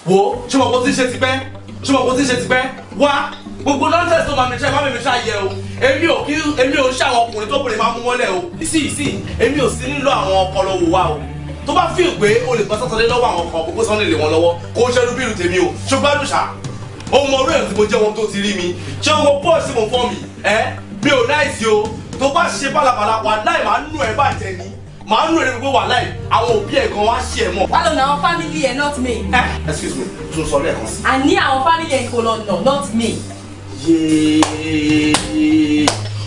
Wo, ṣé mo kò tí ṣe ti pẹ́? Ṣé mo kò tí ṣe ti pẹ́? Wá, gbogbo nonsense tó máa mi ṣe, má mi ṣe ayẹ o. Èmi ò ṣe àwọn ọkùnrin tó bèrè máa mú mọ́lẹ̀ o. Sí, èmi ò sí nílò àwọn ọpọlọ wò wá o. Tó bá feel pé o lè gbọ́ sọ́tọ́lé lọ́wọ́ àwọn kan gbogbo sọ́nà lè wọn lọ́wọ́ kó o ṣẹ́rú bírù tèmi o. Ṣùgbọ́n àdùṣà, o mọ orí ẹ̀ tí mo jẹ́ wọn tó ti rí mi. Ṣé o pọ̀ sí mo fọ́ mi? Mi ò láìsí o. Tó bá ṣe pálapàla wà láì máa nù ẹ̀ bàjẹ́ ni. Màá nù ẹ̀ gbogbo wà láì àwọn òbí ẹ̀ gan wá ṣe ẹ̀ mọ̀. Wà lọ́nà àwọn family ẹ̀ not me. Excuse me, tún sọ lẹ́ẹ̀kan sí. Àní àwọn family ẹ̀ kò lọ́nà not me. Yéé.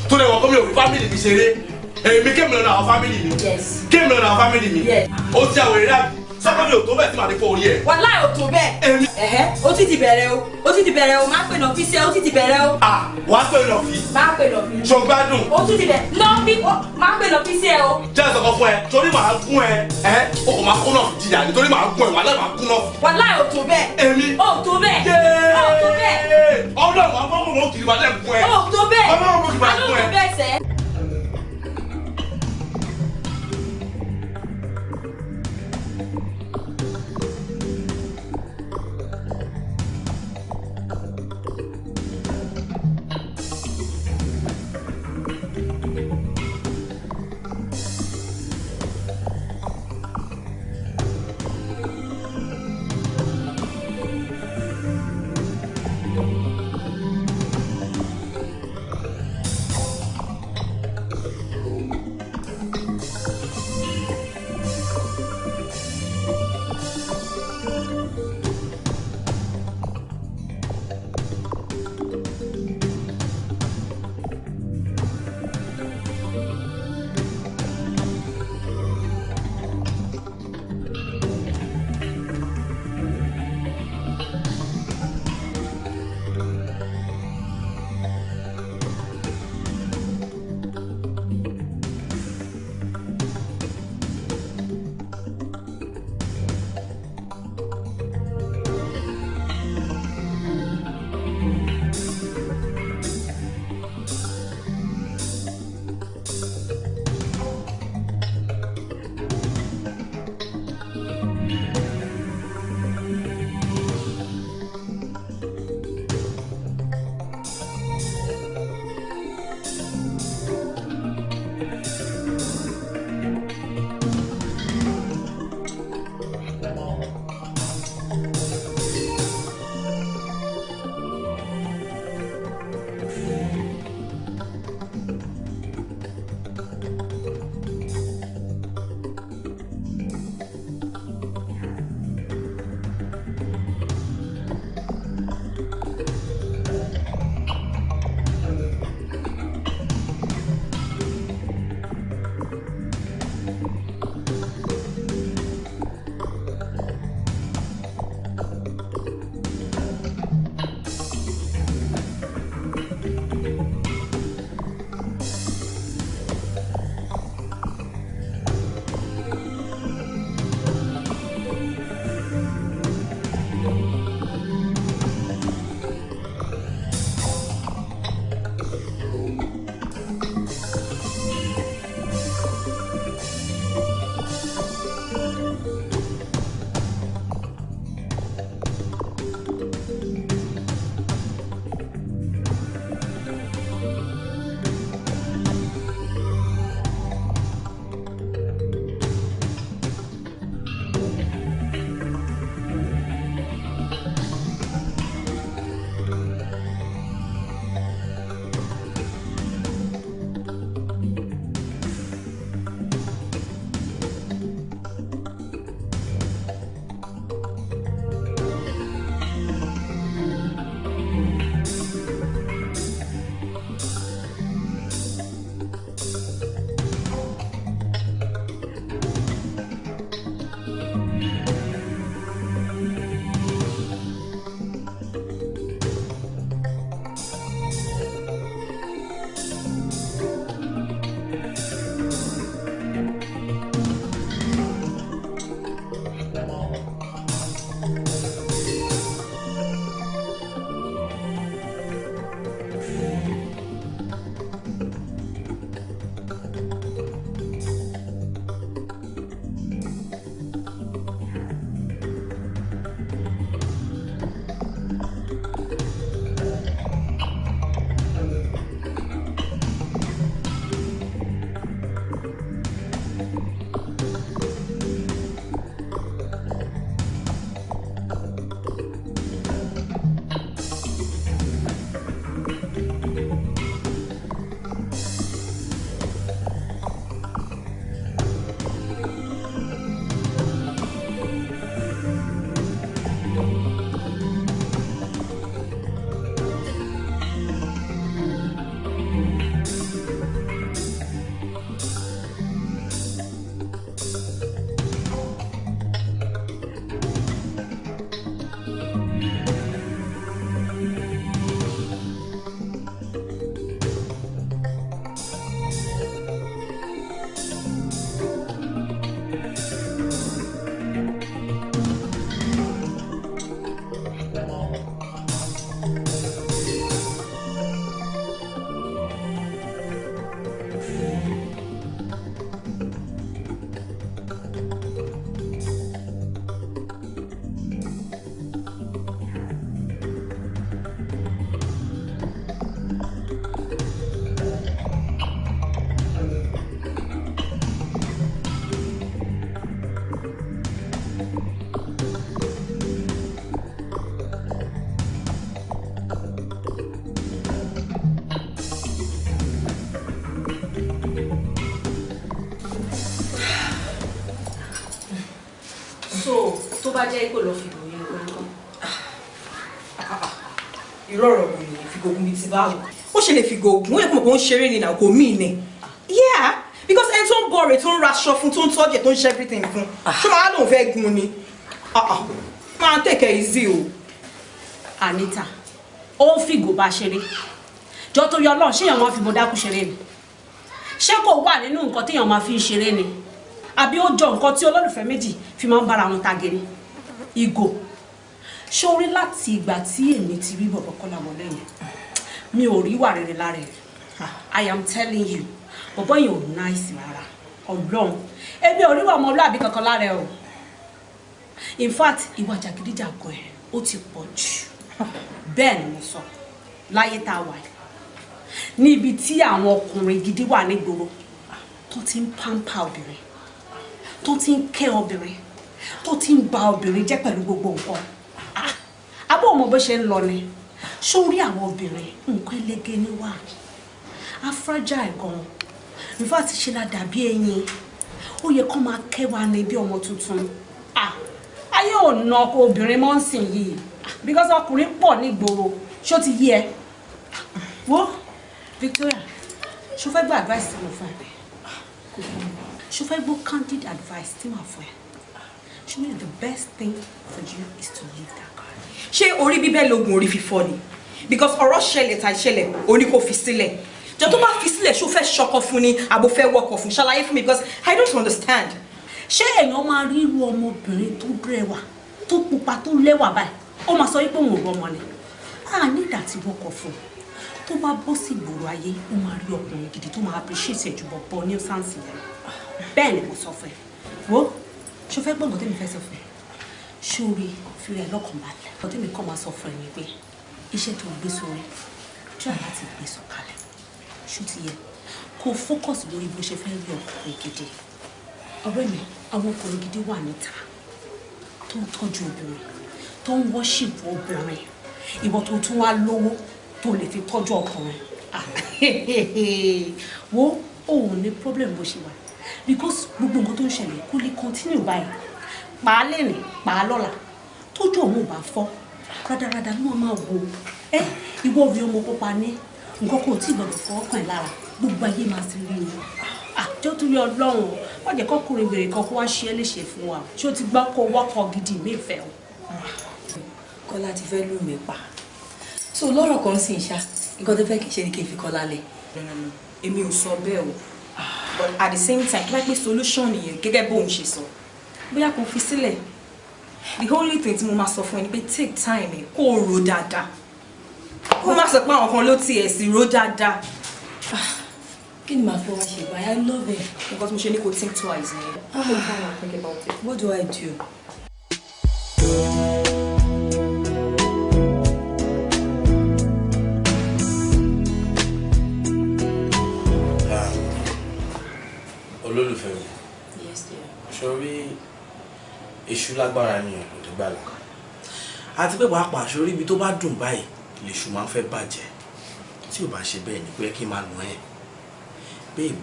Tó lè wọ́n kọ́ mi ò fi family mi ṣeré. Èmi kémi lọ́nà àwọn family mi. Yes. Kémi lọ́nà àwọn family mi. Yes. Ó ti àwọn èrè àbí. Sọ́kọ́ mi ò tó bẹ́ẹ̀ tí màá ní fọ́ orí ẹ̀. Wàláì ò tó bẹ́ẹ̀. Ó ti ti bẹ̀rẹ̀ o. Ó ti ti bẹ̀rẹ̀ o. Máa pè lọ fi ṣe ó ti ti bẹ̀rẹ̀ o. Wà á pè lọ fi. Máa pè lọ fi. Ṣọgbádùn. Ó ti ti bẹ̀ lọ fi máa pè lọ fi ṣe o. Jẹ́ ìsọ̀kan fún ẹ, torí màá gún ẹ, o kò máa kún náà fi jìyà ni, torí màá gún ẹ, wàhálà máa kún náà. Wàláì ò tó bẹ́ẹ̀. Èmi. Ó tó bẹ́ẹ̀. Ó tó bẹ́ẹ̀. Ọlọ́run àwọn ọmọ òun kìí balẹ̀ gún ẹ. Ó tó bẹ́ẹ̀. Ọmọ òun kìí balẹ̀ gún ẹ. Ó tó bẹ́ẹ̀ sẹ́. jẹ́ kó lọ fi gògùn yẹn kọ́. Irọ́ ọ̀rọ̀ mi ni fi gògùn mi ti báwo. Ó ṣe lè fi gògùn, ó yẹ kó mọ̀ pé ó ń ṣeré ni náà kò mí ni. Yeah, because ẹni tó ń bọ̀ rẹ̀ tó ń raṣọ fún tó ń tọ́jú ẹ̀ tó ń ṣe everything fún. Ṣé máa lóun fẹ́ gun ni? Máa take it easy o. Anita, ó ń fi gòbá ṣeré. Jọ tó yọ Ọlọ́run ṣé èèyàn máa fi bọ́dákú ṣeré ni? Ṣé kò wà nínú nǹkan téèyàn máa fi ṣeré ni? Àbí ó jọ nǹkan tí olólùfẹ́ méjì fi máa ń bára wọn tagé ni? Ìgò. Ṣé orí láti ìgbà tí èmi ti rí bọ̀bọ̀ Kọ́láwọlé yẹn? Mi ò rí wà rere lára ẹ̀. I am telling you, bọ̀bọ̀ yẹn ò nice rárá. Ọlọ́run. Èmi ò rí wà ọmọlúàbí kankan lára ẹ̀ o. In fact, ìwà jàgídíjàgan ẹ̀ ó ti pọ̀ jù. Bẹ́ẹ̀ ni mo sọ. Láyé tá a wà yìí. Níbi tí àwọn ọkùnrin gidi wà nígboro tó ti ń pampa obìnrin, tó ti ń kẹ́ obìnrin, tó ti ń ba obìnrin jẹ́ pẹ̀lú gbogbo nǹkan. Abọ́ ọmọ bó ṣe ń lọ ni. Sórí àwọn obìnrin nǹkan ẹlẹ́gẹ́ ni wà. A fragile gan. In fact, ṣe la dàbí ẹyin. Ó yẹ kó máa kẹ́ wa ní bí ọmọ tuntun. Ayé ò na obìnrin mọ́ ń sìn yìí. Because ọkùnrin pọ̀ nígboro. Ṣó ti yé ẹ? Wo Victoria, ṣó fẹ́ gbọ́ advice tí mo fún ẹ? Ṣó fẹ́ gbọ́ candid advice tí mo fún ẹ? Ṣó mean the best thing for you is to leave that guy. Ṣé orí bíbẹ́ lóògùn orí fífọ́ ni? Because ọ̀rọ̀ ṣẹlẹ̀ ta ìṣẹ̀lẹ̀ oní kò fi sílẹ̀. Jọ tó bá fi sílẹ̀ ṣó fẹ́ ṣọkọ fún ni àbò fẹ́ wọkọ̀ fún ṣàlàyé fún mi because I don't understand. Ṣé èèyàn máa rí irú ọmọbìnrin tó rẹwà, tó pupa, tó lẹ́wà báyìí? Ó máa sọ wípé òun ò rọmọ ni. Ní ìdá tí wọkọ̀ fún. Tó bá bọ́ sí ìgboro ayé, ó máa rí ọkùnrin gidi tó máa appreciate ẹ̀ jù bọ̀ ní sáǹsì yẹn. Bẹ́ẹ̀ ni mo sọ fún ẹ. Wo, ṣó fẹ́ gbọ́dọ̀ tẹ́mi fẹ́ sọ fún ẹ? Ṣórí fi rẹ̀ lọ́kàn balẹ̀. Ọdún mi kàn máa sọ fún ẹ ní pé iṣẹ́ tó gbé sórí, try láti gbé sọ̀kalẹ̀. Ṣó ti yẹ? Kó focus lórí bó ṣe fẹ́ rí ọkùnrin gidi. Ọ̀rẹ́ mi, àwọn ọkùnrin gidi wà níta tó ń tọ́jú obìnrin, tó ń worship obìnrin. Ìwọ tó tún wá lówó tó lè fi tọ́jú ọkùnrin. Wo òun ní problem bó ṣe wà because gbogbo nǹkan tó ń ṣẹlẹ̀ kó lè continue báyìí. Pa á lẹ́rìn, pa á lọ́la. Tójú òun ò bá fọ́, rádaràdà ló máa wo. Ìwọ rí ọmọ pupa ní nǹkan kò tí ì gbọdọ̀ fọ́ ọkàn ẹ̀ lára. Gbogbo ayé máa ti rí i. Àjọ tó yọ Ọlọ́run, wọ́n jẹ́ kọ́kùnrin bèrè kan kó wá ṣe é léṣe fún wa. Ṣé o ti gbọ́ kó wọ́kọ̀ gidi ìmẹ́fẹ́ o? Kọ́lá ti fẹ́ lù mí pa. So lọ́rọ̀ kan sì ń ṣá, nǹkan tó fẹ́ kì í ṣe ni kí n fi Kọ́lá lẹ̀. Èmi ò sọ bẹ́ẹ̀ o. But at the same time, tó bá pé solution nìyẹn gẹ́gẹ́ bóun ṣe sọ. Bóyá kò fi sílẹ̀. The only thing tí mo máa sọ fún ẹ ni pé take time ẹ kó o rò dáadáa. Ó má sọ pé àwọn kan ló tiẹ̀ sì rò dáadáa. Kí ni màá fẹ́ wá ṣe báyìí? I love it. Nǹkan tí mo ṣe ní kò think twice nìyẹn. How many times I think about it? What do I do? Olólùfẹ́ mi. Yes, dear. Sórí èṣù lágbára ni ọ̀dọ̀ tó gbàlà. Àti pé pàápàá sórí ibi tó bá dùn báyìí lèṣù máa ń fẹ́ bàjẹ́. Tí ò bá ṣe bẹ́ẹ̀ ni pé kí n máa nù ẹ́. Babe,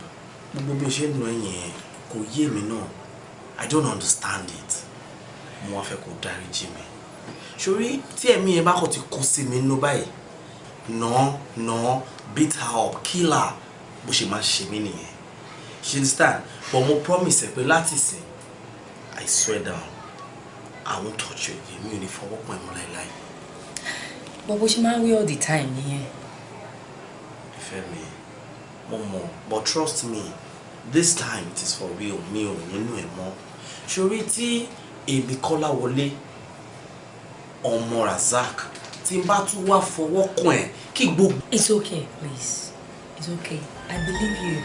gbogbo bí o ṣe ń nù ẹ́ yẹn kò yé mi náà. I don't understand it. Mo wá fẹ́ kó dáríjì mi. Sórí tí ẹ̀mí yẹn bá kọ̀ ti kó sí mi nínú báyìí. Beat her up, kill her. Bó ṣe máa ṣe mí nìyẹn. She understand? But mo promise ẹ pé láti sìn, I swear down, I won't touch you again. Mi ò ní fọwọ́ pọ̀ ẹ́ mọ́ láíláí. But bó ṣe máa ń wí all the time nìyẹn. Ìfẹ́ mi, mo mọ̀, but trust me, this time it is for real. Mi ò nínú ẹ̀ mọ́. Ṣorí tí èmi Kọ́láwọlé ọmọ Razak tí n bá tún wá fọwọ́ kàn ẹ́ kí gbogbo. It's okay, please. It's okay. I believe you.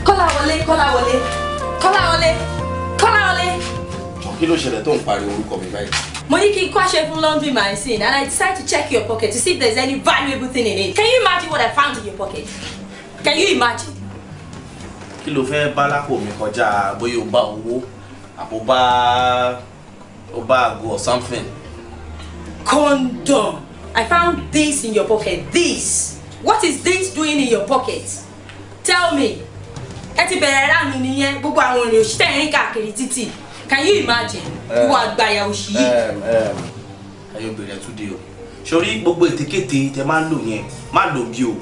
Kọ́láwọlé. Kí ló ṣẹlẹ̀ tó ń pariwo orúkọ mi báyìí? Mo ní kí n kó aṣọ fún laundry machine and I decided to check your pocket to see if there's any valuable thing in it. Can you imagine what I found in your pocket? Can you imagine? Kí ló fẹ́ bá lápò mi kọjá bóyá o bá owó àbò bá àgọ́ or something? Condom. I found this in your pocket. This. What is this doing in your pocket? Tell me. Can you imagine? What by your she? Are you better today? Surely, gbogbo etikete te máa ń lò yẹn, má lò bí o.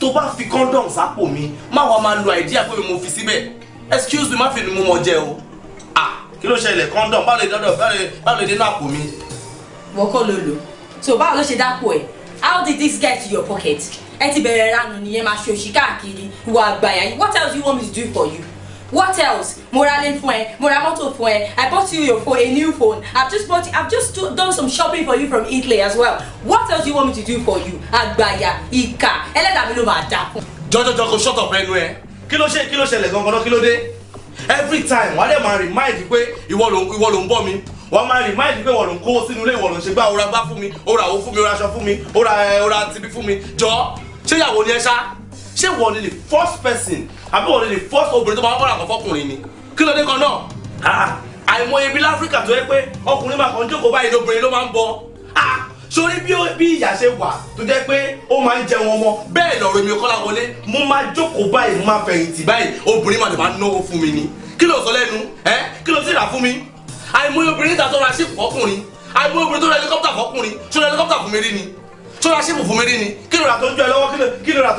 Tó bá fi condom sápò mi, má wá máa lo idea pé mo fi síbẹ̀. Excuse me, má fi ni mo mọ jẹ o. Kí ló ṣẹlẹ̀ condom bá lè dọ́dọ̀ bá lè dé náà àpò mi. Wọ́n kọ́ ló lò. So báwo ló ṣe dápò ẹ̀? How did this get to your pocket? Ẹ ti bẹ̀rẹ̀ ránu nìyẹn máa ṣe òṣì káàkiri ìwà àgbàyà. What else do you want me to do for you? What else? Mo ra lé fún ẹ, mo ra mọ́tò fún ẹ. I bought you your phone, a new phone. I've just done some shopping for you from Italy as well. What else do you want me to do for you? Àgbàyà, ìkà, ẹlẹ́dàá mi ló máa dà fún. Jọjọjọ kò shut up ẹnu ẹ. Kí ló ṣẹlẹ̀ gangan náà kí ló dé? Every time wọ́n á dẹ̀ máa remind pé ìwọ ló ń bọ́ mi. Wọ́n máa remind pé ìwọ ló ń kó sínú ilé, ìwọ ló ń ṣe gbá ora gbá fún mi, ora owó fún mi, ora aṣọ fún mi, ora tibí fún mi. Jọ ṣé ìyàwó ni ẹ ṣá? Ṣé wọ́n ni the first person àbí wọ́n ni the first obìnrin tó máa ń bọ́ra kan fọkùnrin ni? Kí ló dé kan náà? Àìmọye ibi láfíríkà tó yẹ pé ọkùnrin máa kàn jókòó báyìí lóbìnrin ló máa ń bọ. Sórí bí ìyá ṣe wà tó jẹ́ pé ó máa ń jẹun ọmọ bẹ́ẹ̀ lọ̀rọ̀ èmi Kọ́lá wọlé mo máa jókòó báyìí mo máa fẹ̀yìntì báyìí obìnrin máa lè máa náwó fún mi ni. Kí ló sọ lẹ́nu? Kí ló sì rà fún mi? Àìmọye obìnrin tó ra ṣípù fọkùnrin, àìmọye obìnrin tó ra helicopter fọkùnrin, ṣó ra helicopter fún mi rí ni? Ṣó ra ṣípù fún mi rí ni? Kí ló rà tó ń jọ ẹ lọ́wọ́? Kí ló rà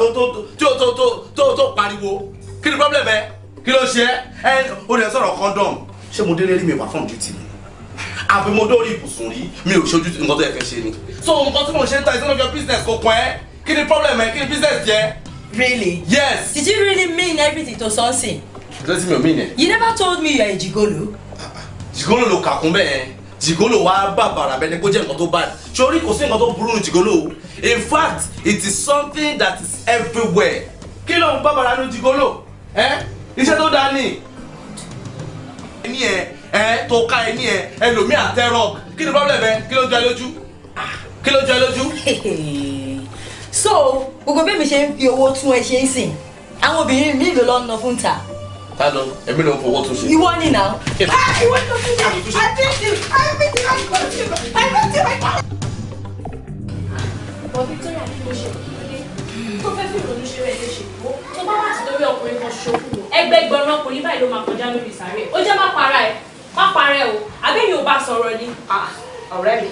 tó pariwo? Kí ni problem ẹ? Kí ló ṣe ẹ́? O lè sọ̀rọ̀ condom. Ṣé mo délé rí mi wà fún duty mi? Àbí mo dórí ibùsùn rí mi ò ṣojú nǹkan tó yẹ kí n ṣe ni. So nǹkan tí mo ṣe ń ta is none of your business kò pọ̀ ẹ́. Kí ni problem ẹ? Kí ni business jẹ? Really? Yes. Did you really mean everything to something? Doesn't mean mean it. You never told me you're a gigolo. Jigolo ló kà kún bẹ́ẹ̀. Jigolo wá bàbàrà bẹ́ẹ̀ ni kó jẹ́ nǹkan tó bad. Sórí kò sí nǹkan tó burú ní jigolo. In fact, it is something that is everywhere. Kí ló ń bàbàrà ní jigolo? Iṣẹ́ tó dáa ni. Ẹni ẹ tó ká ẹni ẹ ẹlòmíì àtẹ́rọ̀. Kí ni problem ẹ? Kí ló jọ ẹ lójú? Kí ló jọ ẹ lójú? So, gbogbo bí mi ṣe ń fi owó tún ẹ ṣe ń sìn. Àwọn obìnrin mi ló lọ ń ná fún ta. Ta ló? Èmi ló ń fowó tún ṣe. Ìwọ ni now. Ìwọ ló fi ṣe. But Victoria kí ló ṣe tó fẹ́ fi ìrònú ṣe rẹ̀ léṣe tó bá wà sí lórí ọkùnrin kan ṣoṣo fún un ẹgbẹgbẹ̀rún ọkùnrin báyìí ló máa kọjá lórí ìsàrè ó jẹ́ má para ẹ̀ o àbẹ́yìn ò bá sọ̀rọ̀ ni. Ọ̀rẹ́ mi.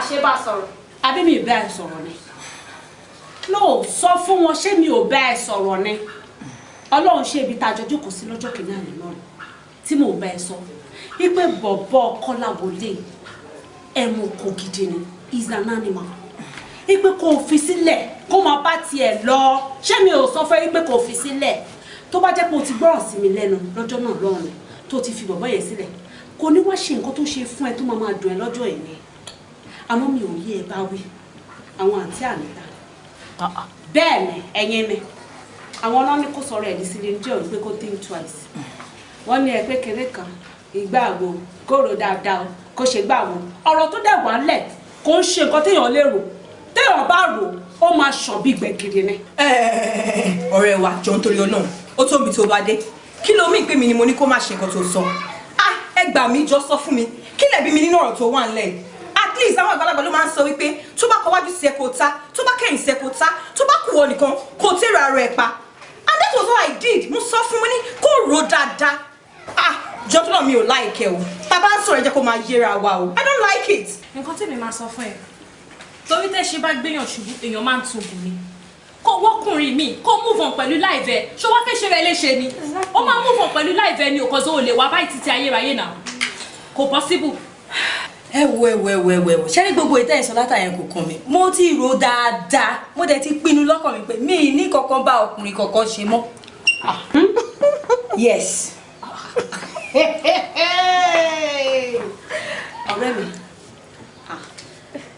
Ṣé bá sọ̀rọ̀ àbẹ́mi ò bá ẹ sọ̀rọ̀ ni. No, sọ fún wọn ṣé mi ò bá ẹ sọ̀rọ̀ ni. Ọlọ́run ṣe ibi tá a jọ jókòó sí lọ́jọ́ kìíní àná náà tí mò ń bá ẹ sọ wípé bọ̀bọ̀ Kọ́láwọlé ẹ̀mú kò gidi ni is an animal. Ipe kò fi sílẹ̀ kó máa bá tiẹ̀ lọ ṣé mi ò sọ fẹ́ wípé kò fi sílẹ̀ tó bá jẹ́ pé o ti gbọ́ràn sí mi lẹ́nu lọ́jọ́ náà lọ́rùn tó ti fi bọ̀bọ̀ yẹn sílẹ̀ kò ní wá ṣe nǹkan tó ṣe fún ẹ tó máa dùn ẹ lọ́jọ́ yìí ni àmọ́ mi ò yé ẹ bá wí àwọn àǹtí àníta bẹ́ẹ̀ ni ẹ̀yin ni àwọn náà ní kó sọ̀rọ̀ ẹ̀ ní sílé ní jẹ́ òun pé kó think twice wọ́n ní ẹ pé kéré kan ìgbà àgbo kóró dáadáa kó ṣe gbà wọn ọ̀rọ̀ tó dẹ̀ wá lẹ̀ kó ń ṣe nǹkan téèyàn lè rò téèyàn bá rò ó máa ṣàn bí gbẹ̀gìrì ni. Ọ̀rẹ́ wa jọ nítorí Ọlọ́run ó tóbi tó bá dé kí ló mí pé mi ni mo ní kó má ṣe nǹkan tó sọ ẹ gbà mí jọ sọ fún mi kí lẹ̀bi mi nínú ọ̀rọ̀ tó wà ńlẹ̀ at least àwọn àgbàlagbà ló máa ń sọ wípé tó bá kọwájú sí ẹ kó ta tó bá kẹ́yìn sí ẹ kó ta tó bá kù ọ nìkan kó tẹ̀rọ ara ẹ pa and that was what I did mo sọ fún mi ní kó ro dáadáa jọ tó náà mi ò like ẹ o bàbá ń sọ̀rọ̀ ẹ jẹ́ kó máa yẹra wa o I don't like it. nǹkan tí mi máa sọ fún ẹ torí tẹ́ ṣe bá gbéyàn ṣubú èèyàn máa ń tún bù ni kó wọ́kùnrin mi kó move on pẹ̀lú láìvẹ́ ṣó wá fẹ́ ṣe rẹ léṣe ni ó máa move on pẹ̀lú láìvẹ́ ni òkòzó ò lè wá báyìí títí ayérayé náà kò possible. ẹ wo ṣé ní gbogbo ìtẹ́ ìsọ látàyẹn kò kàn mí mo ti rò dáadáa mo dẹ̀ ti pinnu lọ́kàn mi pé mi ní kankan bá ọkùnrin kankan ṣe mọ́. Yes. ọ̀rẹ́ mi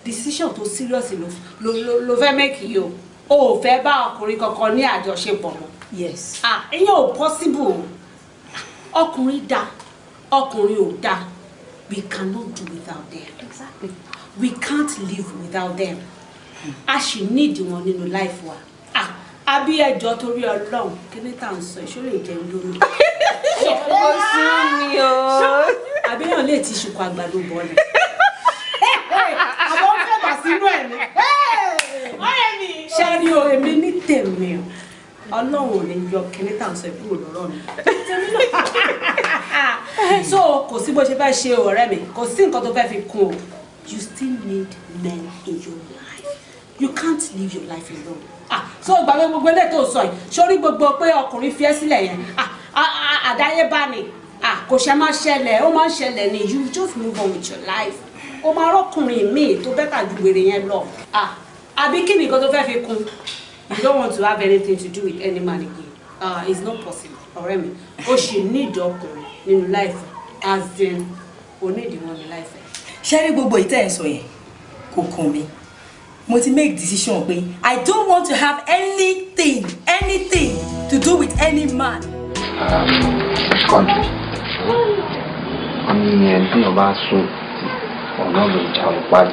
decision tó serious ló fẹ́ make yìí o ò fẹ́ bá ọkùnrin kankan ní àjọṣepọ̀ mọ́. Yes. ìyẹn ò possible ọkùnrin dá ọkùnrin ò dá we cannot do without them. Exactly. We can't live without them. A ṣì need wọn nínú life wa. Àbí ẹjọ́ torí Ọlọ́run kí ni tá à ń sọ ìṣòro ìjẹun lómi. Ó sún mi o. Àbí yàn lè ti ṣùkọ́ àgbàdo bọ̀ ni. Àwọn fẹ́ bá sínú ẹ̀ ni. ọ̀rẹ́ mi. ṣé rí o èmi ní tèmi o ọlọ́run ò ní yọ kíní tá à ń sọ ìkúrò lọ́rọ̀ mi. so kò sí bó ṣe fẹ́ ṣe ọ̀rẹ́ mi kò sí nǹkan tó fẹ́ fi kún o. You still need men in your life. You can't live your life alone. So gbàgbé gbogbo eléyìí tó sọ yìí sórí gbogbo pé ọkùnrin fi ẹ́ sílẹ̀ yẹn àdáyébá ni kò ṣe máa ṣẹlẹ̀ ó máa ń ṣẹlẹ̀ ni you just move on with your life. O máa rọ́kùnrin míì tó bẹ́tà ju wèrè yẹn lọ. Àbí kí ni nǹkan tó fẹ́ fi kún? You don't want to have anything to do with any man again. It's not possible. Ọ̀rẹ́ mi, o ṣì ní ìdọ́kùnrin nínú life as in o ní ìdíwọ̀n ní life. Ṣé rí gbogbo ìtẹ́ ẹ̀ sọ yẹn kò kàn mí. Mo ti make decision pé I don't want to have anything to do with any man. Country. Àmì ẹni tí ọba sùn ọ̀nà ló jàun pálù.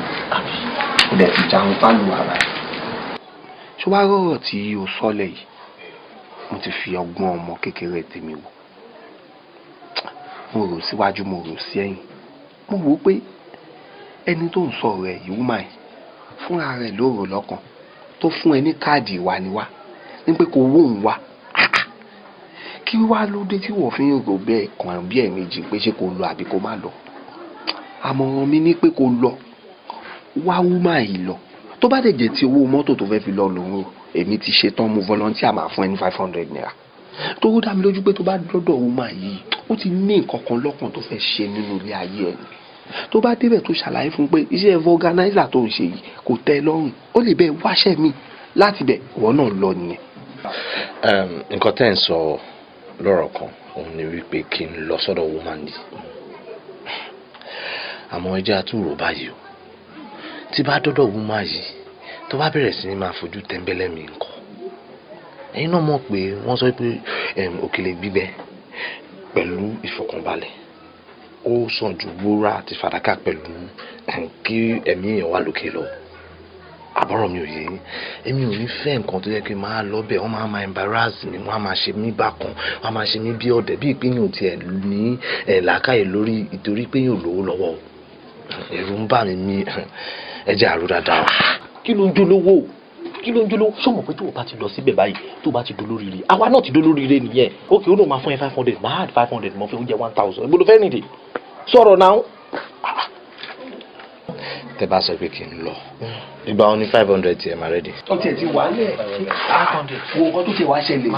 Ó dẹ̀ ti jàun pálù ara. Ṣé wàá rọ̀rọ̀ tí o sọ́lẹ̀ yìí? Mo ti fi ọgbọ́n ọmọ kékeré tèmi wò. Mo rò síwájú, mo rò sí ẹ̀yìn. Mo wò pé ẹni tó ń sọ̀rọ̀ ẹ̀ yìí wúmà yìí fúnra rẹ̀ ló rò lọ́kàn tó fún ẹ ní káàdì ìwaniwá ní pé kò wó òun wá. Kí wá ló dé tí wọ́n fi ń rò bẹ́ẹ̀ kan bí ẹ̀ẹ̀mejì pé ṣé kò lọ àbí kò má lọ? Àmọ̀ràn mi ní pé kò lọ wá wúmà yìí lọ. Tó bá dẹ̀ jẹ́ tí owó mọ́tò tó fẹ́ fi lọ lòun èmi ti ṣe tán mo volunteer máa fún ẹ ní 500 naira. Tó dá mi lójú pé tó bá dọ́dọ̀ wúmà yìí ó ti ní nǹkan kan lọ́kàn tó fẹ́ ṣe nínú ilé ayé ẹ̀. Tó bá débẹ̀ tó ṣàlàyé fún pé iṣẹ́ organizer tó ń ṣe yìí kò tẹ́ lọ́rùn ó lè bẹ́ẹ̀ wáṣẹ́ mi láti bẹ̀ ìwọ náà lọ nìyẹn. Nǹkan tẹ́ ń sọ lọ́rọ̀ kan òun ni wípé kí n lọ sọ́dọ̀ woman yìí. Àmọ́ ẹjẹ́ àtúrò báyìí o tí bá dọ́dọ̀ woman yìí tó bá bẹ̀rẹ̀ sí ní máa fojú tẹ́ńbẹ́lẹ́ mi nǹkan. Ẹ̀yin náà mọ̀ pé wọ́n sọ pé òkèlè gbígbẹ pẹ̀lú ìfọ̀kànbalẹ̀ ó sàn ju wúrà àti fàdákà pẹ̀lú kí ẹ̀mí èèyàn wà lókè lọ. Àbọ̀rọ̀ mi ò yé èmi ò ní fẹ́ nǹkan tó yẹ kí n máa lọ bẹ̀ wọ́n máa embarrass mi wọ́n á máa ṣe mí bákan wọ́n á máa ṣe mí bí ọ̀dẹ̀ bí ìpínyìn tiẹ̀ ní làákàyè lórí ìtorí pé yóò lówó lọ́wọ́ ẹ̀rù ń bà mí ẹ̀jẹ̀ àrò dáadáa. Kí ló ń jólówó ṣọmọ pé tó o bá ti lọ síbẹ̀ báyìí tó o bá ti dolóríire àwa náà ti dolóríire nìyẹn ókè ó náà máa fún ẹ 500 máa add 500 mọ́ fẹ́ ó jẹ́ 1000 ìgbọ́dọ̀ fẹ́ nìdí sọ̀rọ̀ náà. Tẹ́ bá sọ pé kí n lọ ìgbà wọn ní 500 tiẹ̀ máa rẹ́dì. Ó tiẹ̀ ti wà lẹ̀ 500 wo nǹkan tó ti wá ṣẹlẹ̀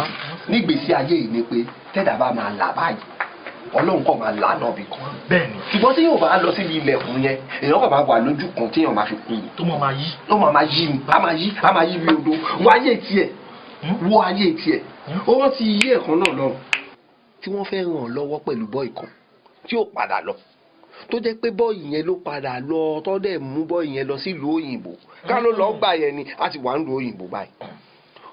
nígbèsí ayé yìí ni pé tẹ́dà bá máa là báyìí Ọlọ́run kàn máa là náà bí kan. Bẹ́ẹ̀ni. Ṣùgbọ́n tí yóò bá lọ síbi ilẹ̀kùn yẹn èèyàn kàn máa wà lójú kan tí èèyàn máa fi kú. Tó máa yí. Tó máa yí ni a máa yí bí odò wo ayé tiẹ̀ ó wọ́n ti yí ẹ̀kan náà lọ tí wọ́n fẹ́ ràn án lọ́wọ́ pẹ̀lú bọ́ì kan tí ó padà lọ tó jẹ́ pé bọ́ì yẹn ló padà lọ tó dẹ̀ mú bọ́ì yẹn lọ sílùú òyìnbó ká ló lọ gbà yẹn ni a ti wà ń lu òyìnbó báyìí.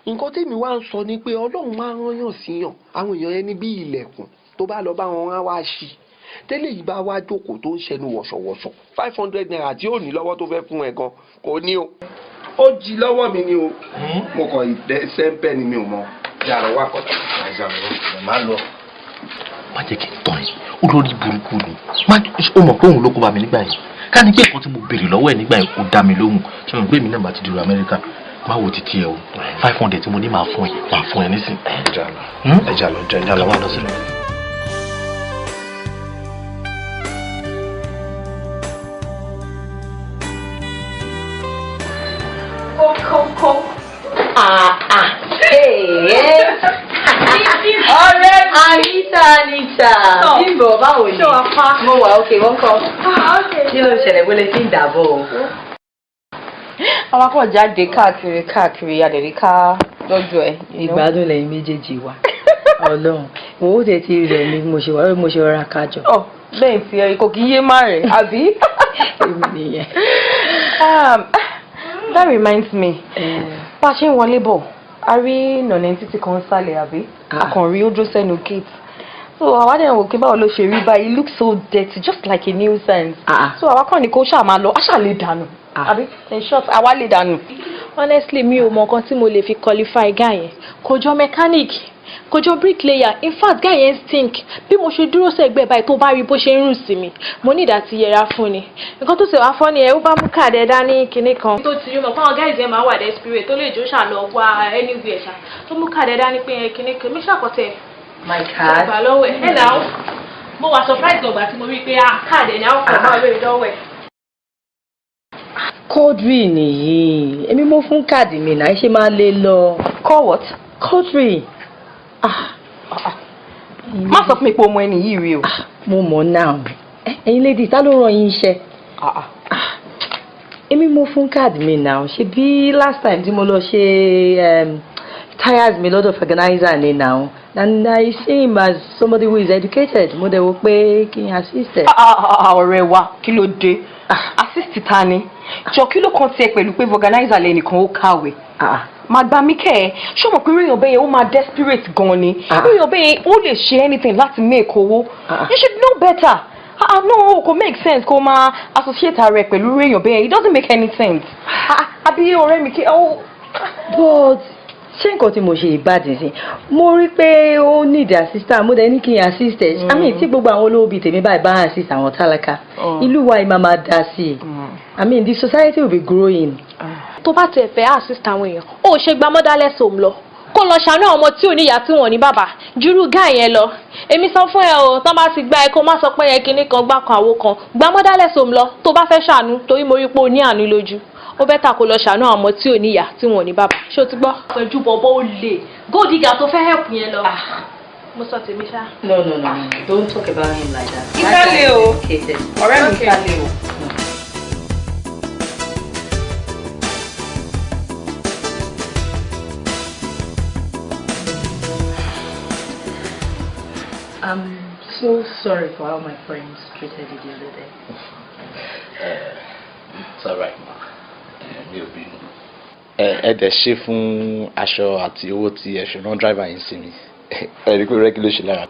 Nǹkan tèmi wá ń sọ ni pé Ọlọ́run máa ń rányàn síyàn àwọn èèyàn yẹn ní bí ilẹ̀kùn tó bá lọ bá wọn wá ṣí tẹ́lẹ̀ yìí bá wá jókòó tó ń ṣẹnu wọ̀ṣọ̀wọ̀ṣọ̀ 500 naira tí ó ní lọ́wọ́ tó fẹ́ fún ẹ gan kò ní o ó jí lọ́wọ́ mi ni o mo kàn sẹ́ńpẹ́ ni mi ò mọ yàrá wà kọ́tà. Má lọ má jẹ́ kí n tọ́ ẹ olórí burúkú ni ó mọ̀ pé òun ló kó bá mi nígbà yẹn ká ní pé nǹkan tí mo béèrè lọ́wọ́ ẹ̀ nígbà yẹn kó dá mi lóhùn ṣé mo gbé mi náà bá ti dúró Amẹ́ríkà má wo títí ẹ o 500 tí mo ní máa fún ẹ nísìn. ẹja lọ wá lọ sílẹ̀. Kókó. Ọ̀rẹ́ Anita. Bímbọ̀ báwo ni? Mo wà ókè wọ́n kọ́. Kí ló ṣẹlẹ̀ bó lè fi ń dàbọ̀ o? Àwọn akọ̀ jáde káàkiri adẹ̀ríká lọ́jọ́ ẹ̀. Ìgbádùn lẹ́yìn méjèèjì wa. Ọlọ́run owó tẹ̀ ti rẹ̀ mi mo ṣe rọra kájọ. Bẹ́ẹ̀ ti ẹ̀rí kò kí yé má rẹ̀ àbí? Èmi nìyẹn. That reminds me. Bá a ṣe ń wọlé bọ̀ a rí nànà títí kan sálẹ̀ àbí? Akànrí ó dúró sẹ́nu gate. So àwa dẹ̀ wò pé báwo ló ṣe rí báyìí, it looks so dirty just like a nuisance. So àwa kàn ní kó ṣáà máa lọ, a ṣáà lè dànù. Àbí in short àwa lè dànù. Honestly mi ò mọ nǹkan tí mo lè fi qualify guy yẹn. Kò jọ mechanic. kò jọ bricklayer. In fact, guy yẹn stink. Bí mo ṣe dúró sẹ́gbẹ̀ẹ́ báyìí tó bá rí bó ṣe ń rùn sí mi. Mo ní ìdàtí yẹra fún ni. Nǹkan tó ṣe wá fọ́ ni ẹ ó bá mú káàdì ẹ dání kinní kan. Tó ti rí mọ̀ fáwọn guys yẹn máa wà desperate tó lè jó ṣàlọ́ wá anywhere ṣá. Tó mú káàdì ẹ dání pé kinní kan. Mi ṣàkọsẹ̀. My card. Ìgbà lọ́wọ́ ẹ̀. Ẹ náà mo wà surprise ọgbà tí mo rí pé káàdì ẹ̀ ní àwọn kan máa lórí lọ́wọ́ ẹ̀. Quadri nìyí. Èmi mo fún káàdì mi náà ṣe máa lè lọ. Call what? Quadri. Má sọ fún mi pé o mọ ẹni yìí rí o. Mo mọ̀ náà. Ẹ̀yin lady ta ló rán yín iṣẹ́? Èmi mo fún káàdì mi náà. Ṣé bí last time tí mo lọ ṣe tires mi lọ́dọ̀ organizer ni now. And I see him as somebody who is educated. Mo dẹ̀ wò pé kí n assist ẹ̀. Ọ̀rẹ́ wa kí ló dé? Assist ta ni? Jọ kí ló kàn tiẹ̀ pẹ̀lú pé organizer lẹ́nìkan ó kàwé? Máa gba mí kẹ́ ẹ̀ ṣé o mọ̀ pé ríyàn bẹ́yẹn ó máa desperate gan ni. Ríyàn bẹ́yẹn ó lè ṣe anything láti make owó. You should know better. No, kò make sense kó máa associate rẹ̀ pẹ̀lú ríyàn bẹ́yẹn. It doesn't make any sense. Àbí ọ̀rẹ́ mi kí but ṣé nǹkan tí mo ṣe ìbàdàn sí mo rí pé ó need assistant mo dẹ̀ ní kí n assist ẹ̀ I mean tí gbogbo àwọn olówó bíi tèmi báyìí bá assist àwọn tálákà ìlú wa ìmọ̀ máa dá sí I mean the society will be growing. tó bá tẹ̀ fẹ́ assist àwọn èèyàn ó ṣe gba motherless home lọ kó lọ ṣàánú àwọn ọmọ tí ò ní ìyá tí wọn ò ní bàbá jùrù gáà yẹn lọ èmi sọ fún ẹ o tán bá ti gbá ẹ kó má sọ pé yẹn kinní kan gbá kan àwo kan gba motherless home lọ tó bá fẹ́ ṣàánú torí mo rí pé o ní àánú lójú ó bẹ́ tà kó lọ ṣàánú àwọn ọmọ tí ò ní ìyá tí wọn ò ní bàbá ṣé o ti gbọ́. pẹ̀jú bọ̀bọ̀ ó lè gold digger tó fẹ́ help yẹn lọ. mo sọ tèmi ṣá. No, don't talk about him like that. ìfẹ́lẹ̀ o ọ̀rẹ́ mi ìfẹ́lẹ̀ o. I'm so sorry for how my friends treated you the other day. It's alright, ma. Mi ò bínú. Ẹ dẹ̀ ṣe fún aṣọ àti owó tí ẹ ṣe rán driver yín sí mi. Ẹ rí pé rẹ́gí ló ṣe lára.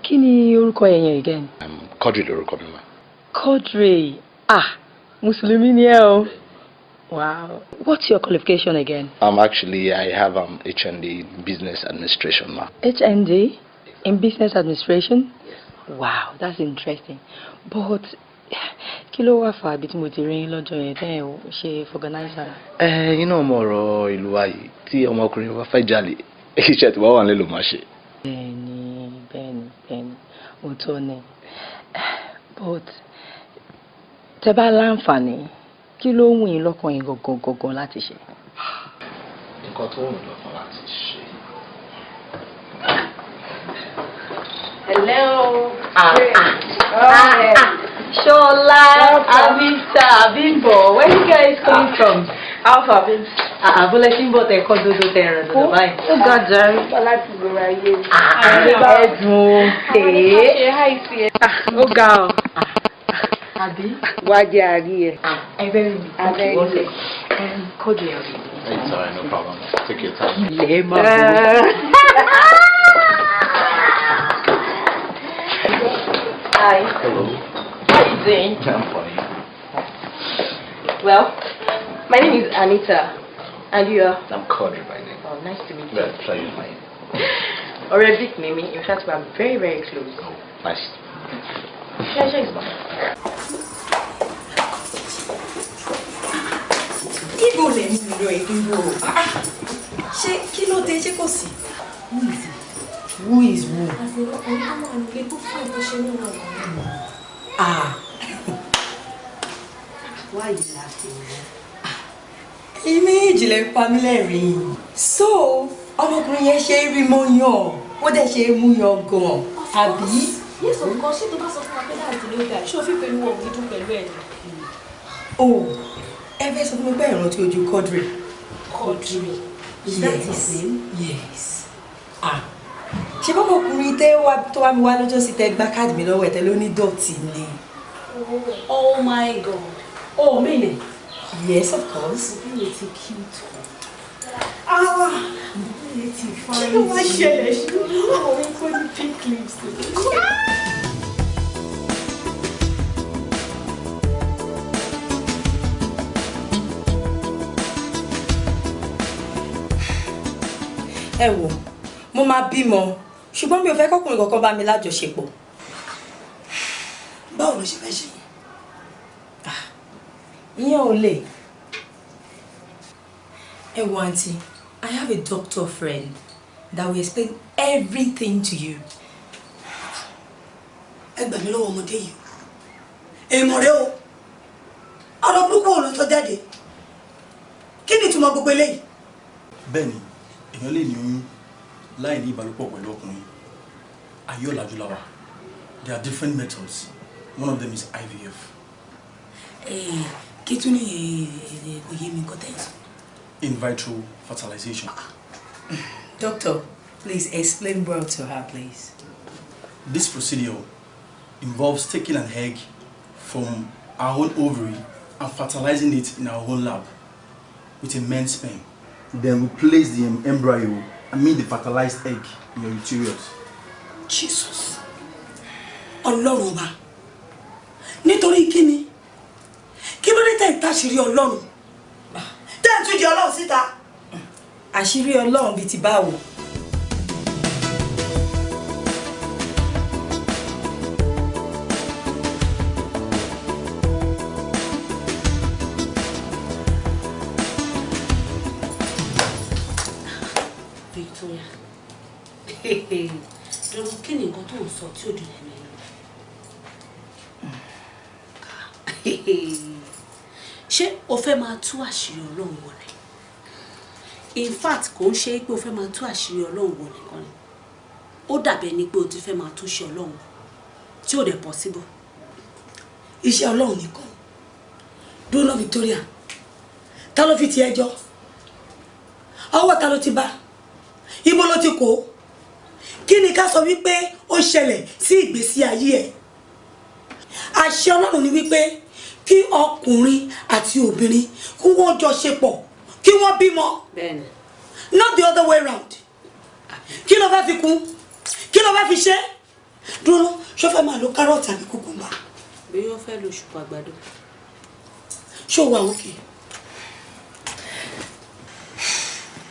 Kí ni orúkọ yẹn again? Quadri lorúkọ mi, ma. Quadri. Mùsùlùmí ni ẹ o. Wow. What's your qualification again? Actually, I have HND in Business Administration, ma. HND in Business Administration? Wow, that's interesting. But kí ló wà fà bí tí mo ti rí lọ́jọ́ yẹn tẹ́ ẹ̀ ṣe organizer? Iná ọmọ ọ̀rọ̀ ìlú wa yìí tí ọmọkùnrin bá fẹ́ jalè iṣẹ́ tí wọ́n wà nílé ló máa ṣe. Bẹ́ẹ̀ni, òótọ́ ni. But tẹ́ bá láǹfààní kí ló wù yín lọ́kàn yín gangan láti ṣe? Nǹkan tó wù mí lọ́kàn láti ṣe. Hello. Shola, Abita, Bimbo, where you guys coming from? Alpha Bim. Bulletin board ẹ kọ́ dodo tẹ̀rẹ̀ lọ́dọ̀ báyìí. Ó ga jàre. Bọ́lá ti gbòòrò ayé. Ẹ̀dùn tèé. Ṣé háìsì ẹ̀? Ó ga ọ̀. Àbí? Wájú àrí ẹ̀. Abẹ́rẹ́ mi. Kọ́dù ẹ̀ rí. It's alright, no problem. Take your time. Ilé máa bọ̀. Hi. Hello. How are you doing? I'm funny. Well, my name is Anita. And you are? I'm Quadri by name. Oh, nice to meet you. Well, try use my name. Already big Mimi. In fact, we are very, very close. Oh, nice. Pleasure is mine. Ibo lè ń lọ ìdúró. Ṣé kí ló dé ṣé kò sí? Who is who? Àṣírí ọkùnrin tó wà nílé tó fún ìbò ṣe nínú ọ̀gá. Why you laughing? Ìméjì lè pa mí lẹ́rìn-ín. So, ọmọkùnrin yẹn ṣe é rí mọ́ yàn. Ó dẹ̀ ṣe é mú yan gan. Àbí? Yes, of course. Ṣé tó bá sọ fún wa pé láti ló dà? Ṣé o fi pẹ̀lú òun dídùn pẹ̀lú ẹ̀ ni? Oh, ẹ fẹ́ sọ fún mi pé ìrántí ojú Quadri. Quadri. Is that his name? Yes. Ṣé bọ́mọkùnrin tó wá mi wá lọ́jọ́ sí tẹ gba káàdì mi lọ́wọ́ ẹ̀ tẹ́ ló ní dọ̀tí ni? Oh my God. Oh, Mide. Yes, of course. Mide ti cute. Mide ti fine. Kí ló wá ṣẹlẹ̀ ṣe lórí kó ní pink lips? Ẹ wò, mo máa bímọ, ṣùgbọ́n mi ò fẹ́ kọ́kùnrin kankan bá mi lájọṣepọ̀. Báwo ló ṣe fẹ́ ṣe? Ìyẹn ò lè. Ẹ wò aunty, I have a doctor friend that will explain everything to you. Ẹ gbà mí lọ́wọ́ ọmọdé yìí. Èèmọ̀ rẹ o. Ọ̀rọ̀ burúkú ò lọ sọ jáde. Kí ni ìtumọ̀ gbogbo eléyìí? Bẹ́ẹ̀ni, èèyàn lè ní oyún láì ní ìbálòpọ̀ pẹ̀lú ọkùnrin. Ayé ọ̀làjú la wà. There are different methods. One of them is IVF. Kí tún ní kò yé mi nǹkan tẹ́ sọ? In vitro fertilization. Doctor, please explain well to her, please. This procedure involves taking an egg from our own ovary and fertilizing it in our own lab with a man's sperm. Then we place the embryo and the fertilized egg in your uterus. Jesus. Ọlọ́run ọba. Nítorí kíni? Kí ló dé tẹ́ ìtàṣírí Ọlọ́run? Tẹ́ ẹ̀ tún di Ọlọ́run síta. Àṣírí Ọlọ́run bíi ti báwo? Victoria. Dọ́rọ̀ kí ni nǹkan tó ń sọ tí ó dùn mí lọ? Ṣé o fẹ́ máa tú àṣírí Ọlọ́run wò ni? In fact, kò ń ṣe pé o fẹ́ máa tú àṣírí Ọlọ́run wò nìkan ni. Ó dàbí ẹni pé o ti fẹ́ máa tú ṣe Ọlọ́run tí ò dẹ̀ possible. Iṣẹ́ Ọlọ́run nìkan. Dúró Victoria. Ta ló fi ti ẹjọ́? Ọwọ́ ta ló ti bá? Ibo ló ti kó? Kí ni ká sọ wípé ó ṣẹlẹ̀ sí ìgbésí ayé ẹ̀? Àṣẹ Ọlọ́run ni wípé kí ọkùnrin àti obìnrin kí wọ́n jọ ṣe pọ̀, kí wọ́n bímọ. Bẹ́ẹ̀ni. Not the other way round. Kí ló fẹ́ fi kún? Kí ló fẹ́ fi ṣe? Dúró, ṣó fẹ́ máa lo kárọ̀tì àbí kùkùmbà? Bí yóò fẹ́ lo ṣùpọ̀ àgbàdo. Ṣó wà òkè?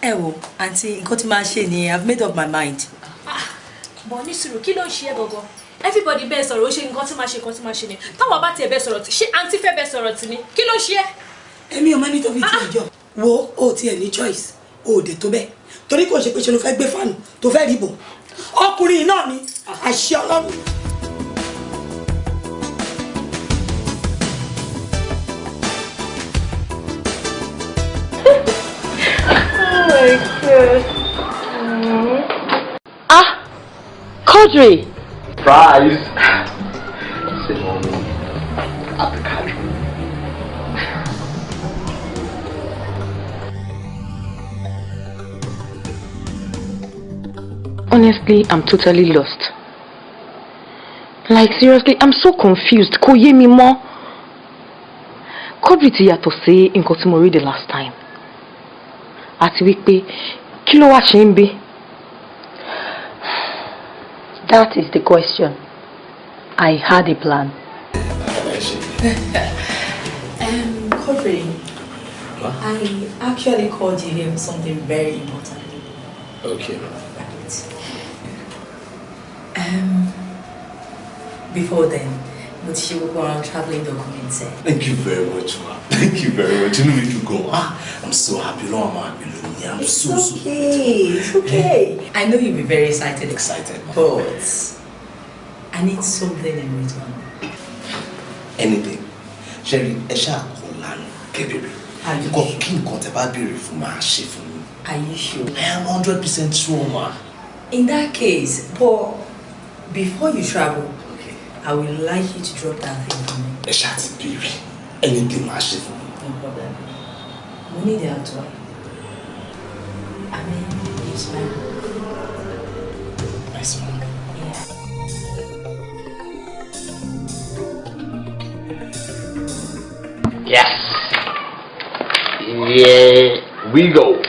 Ẹ wò, aunty, nǹkan tí máa ṣe ni I've made up my mind. Bọ̀ ní sùúrù, kí ló ń ṣe é gangan? Everybody bẹ́ẹ̀ sọ̀rọ̀, ó ṣe nǹkan tí máa ṣe, nǹkan tí máa ṣe ni. Táwọn bá tiẹ̀ bẹ́ẹ̀ sọ̀rọ̀, ṣé aunty fẹ́ bẹ́ẹ̀ sọ̀rọ̀ tì ní? Kí ló ṣe é? Èmi ò mọ̀ ní tó fi ti ẹjọ́. Wo o tiẹ̀ ní choice, o dẹ̀ tó bẹ́ẹ̀. Torí kò ṣe pé ṣe ló fẹ́ gbé fáànù tó fẹ́ rí bò. Ọkùnrin náà ni àṣẹ Ọlọ́run. Oh my God. Quadri. Surprise! Say mommy, happy Quadri. Honestly, I'm totally lost. Like seriously, I'm so confused. Kò yé mi mọ́. Quadri ti yàtọ̀ sí nǹkan tí mo rí the last time. Àti wípé kí ló wá ṣe ń bí? That is the question. I had a plan. Quadri, I actually called you here for something very important. Okay. Before then, but she will go around traveling documents. Thank you very much, ma. Thank you very much. You know me to go. I'm so happy. No, I'm happy. I'm so okay. It's okay. I know you'll be very excited. But I need something in return. Anything. Sherry, Esha Olan, Kebiri. Are you sure? King Kontebabiri for my chef. Are you sure? I am 100% sure, ma. In that case, but before you travel, I would like you to drop that thing for me. Esha Tibiri. Anything, my chef. No problem. Money there to her. I mean, you smile. Nice one. Yeah. Yes! Here we go.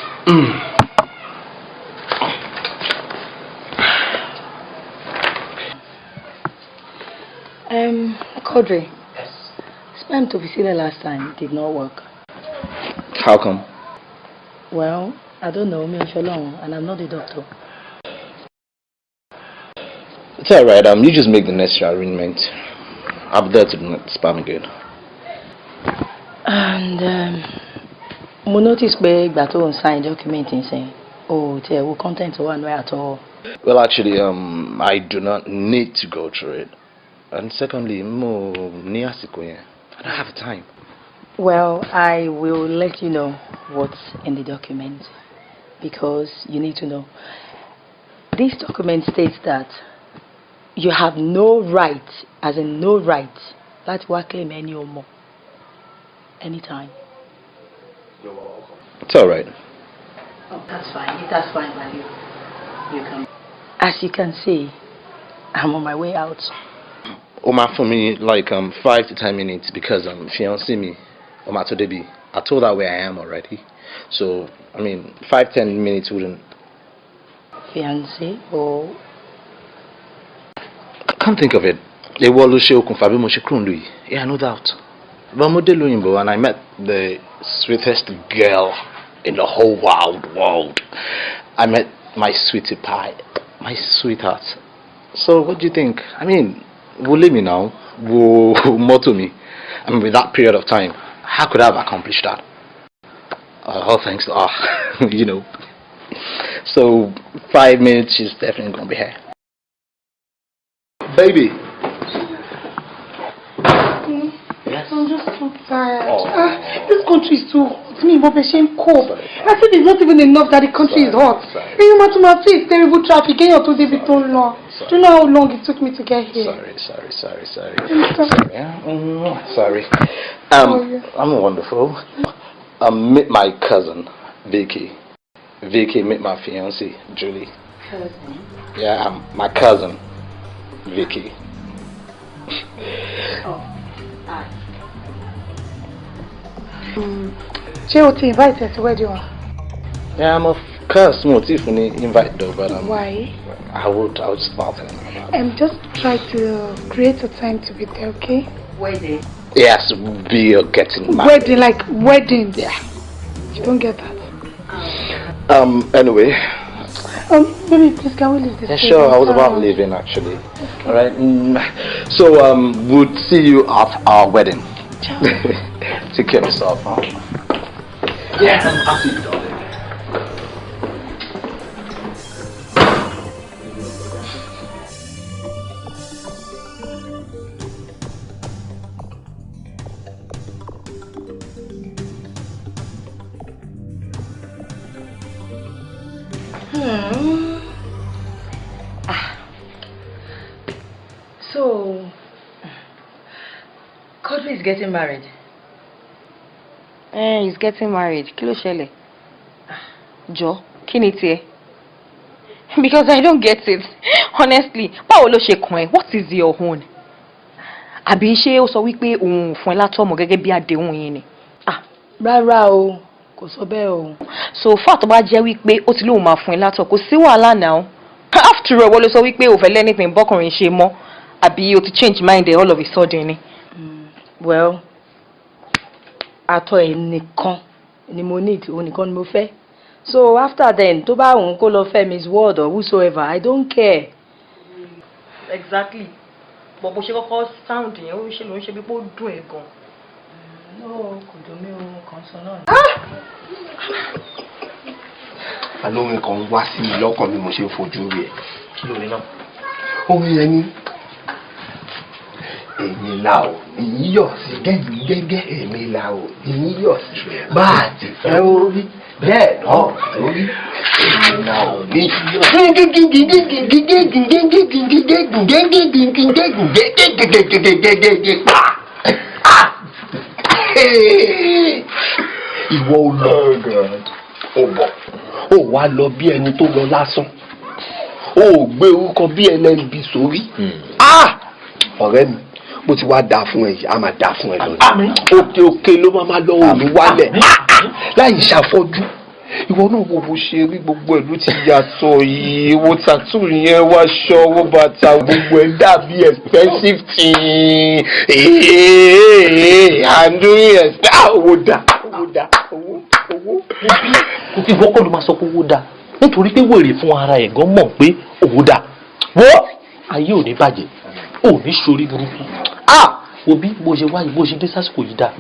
Quadri. Yes. Sperm to be seen last time did not work. How come? Well, I don't know, me and I'm not a doctor. It's alright, you just make the necessary arrangement. I'll be there to spam again. And mo notice pé ìgbà tó ń sign document nsìn o tí ẹ wo content wà nínú at all. Well, actually, I do not need to go through it. And secondly, mo ní àsìkò yẹn. I don't have time. Well, I will let you know what's in the document because you need to know. This document states that you have no right, as in no right, láti wá claim any ọmọ anytime. It's alright. Oh, that's fine. That's fine by you. You can. As you can see, I'm on my way out. Oma for me like 5 to 10 minutes because fiancé me, Oma Todebi. I told her where I am already. So 5-10 minutes wouldn't. Fiancé or? Come think of it. Yeah, no doubt. And I met the sweetest girl in the whole wild world. I met my sweetie pie, my sweetheart. So what do you think? Will leave me now, will motto me. With that period of time, how could I have accomplished that? All thanks to her, So 5 minutes, she's definitely gonna be here. Baby. Yes. I'm just so tired. This country is too hot. Me, but shame cold. I said it's not even enough that the country is hot. You want to see terrible traffic. Can you do it so long? Do you know how long it took me to get here? Sorry. Sorry. I'm wonderful. Meet my cousin, Vicky. Vicky, meet my fiancée, Julie. Cousin? Yeah, my cousin, Vicky. She will invite us to where do you are? Yeah, I'm of course more Tiffany invite though, but why? I would start telling her about it. Just try to create a time to be there, okay? Wedding? Yes, be getting married. Wedding, like wedding. Yeah. You don't get that. Anyway. Baby, please can we leave this? Yeah, sure. I was about leaving actually. All right. So we'll see you at our wedding. Take care of yourself, huh? Yeah, I'll see you, darling. So, Kodri is getting married. He's getting married. Kí ló ṣẹlẹ̀? Jọ̀ọ́, kí ni tiẹ̀? Because I don't get it. Honestly, báwo ló ṣe kàn ẹ́? What is your own? Àbí ṣé ó sọ wípé òun fún ẹ látọmọ gẹ́gẹ́ bí àdéhùn yín ni? Rárá o, kò sọ bẹ́ẹ̀ o. So far tó bá jẹ́ wípé ó ti lóun máa fún ẹ látọ̀, kò sí wàhálà now. After all, wọ́n ló sọ wípé ò fẹ́ lẹ́nìtìn bọ́kùnrin ṣe mọ́. Àbí o ti change mind all of a sudden ni? Well, àtọ̀ ẹ̀ nìkan ni mo need, òun nìkan ni mo fẹ́. So after then, tó bá òun kó lọ fẹ́ Miss World or whosoever, I don't care. Exactly. But bó ṣe kọ́kọ́ sound yẹn, ó ṣe ló ń ṣe bí pé ó dùn ẹ̀ gan. No, kò dùn mí o, kàn sọ náà. Alóhun kan wá sí mi lọ́kàn bí mo ṣe ń fojú rí ẹ̀. Kí ló rí náà? Orin yẹn ni èmi la ò ìyíyọ̀ sí gẹ́gẹ́ èmi la ò ìyíyọ̀ sí bá a ti fẹ́ orí bẹ́ẹ̀ náà lórí èmi la ò ní ìwọ ò lọ ò bọ̀ ó wá lọ bí ẹni tó lọ lásán ó gbé orúkọ bí ẹlẹ́nbi sórí ọ̀rẹ́ mi bó ti wá dáa fún ẹ yìí a máa dáa fún ẹ lọ òkè ló máa lọ òní wálẹ̀ láì ṣàfọ́jú ìwọ náà wo bó ṣe rí gbogbo ẹ ló ti yàtọ̀ yìí wo tàtú yẹn wáṣọ owó bàtà gbogbo ẹ dàbí expensive thing and doing owó dà owó owó. Kò kí wọ́kọ̀ ló máa sọ pé owó dáa nítorí pé wèrè fún ara ẹ̀ gan mọ̀ pé owó dáa. Wọ́n ayé ò ní bàjẹ́ ò ní sórí burúkú. Òbí bó ṣe wáyé bó ṣe dé sásìkò yìí dáa.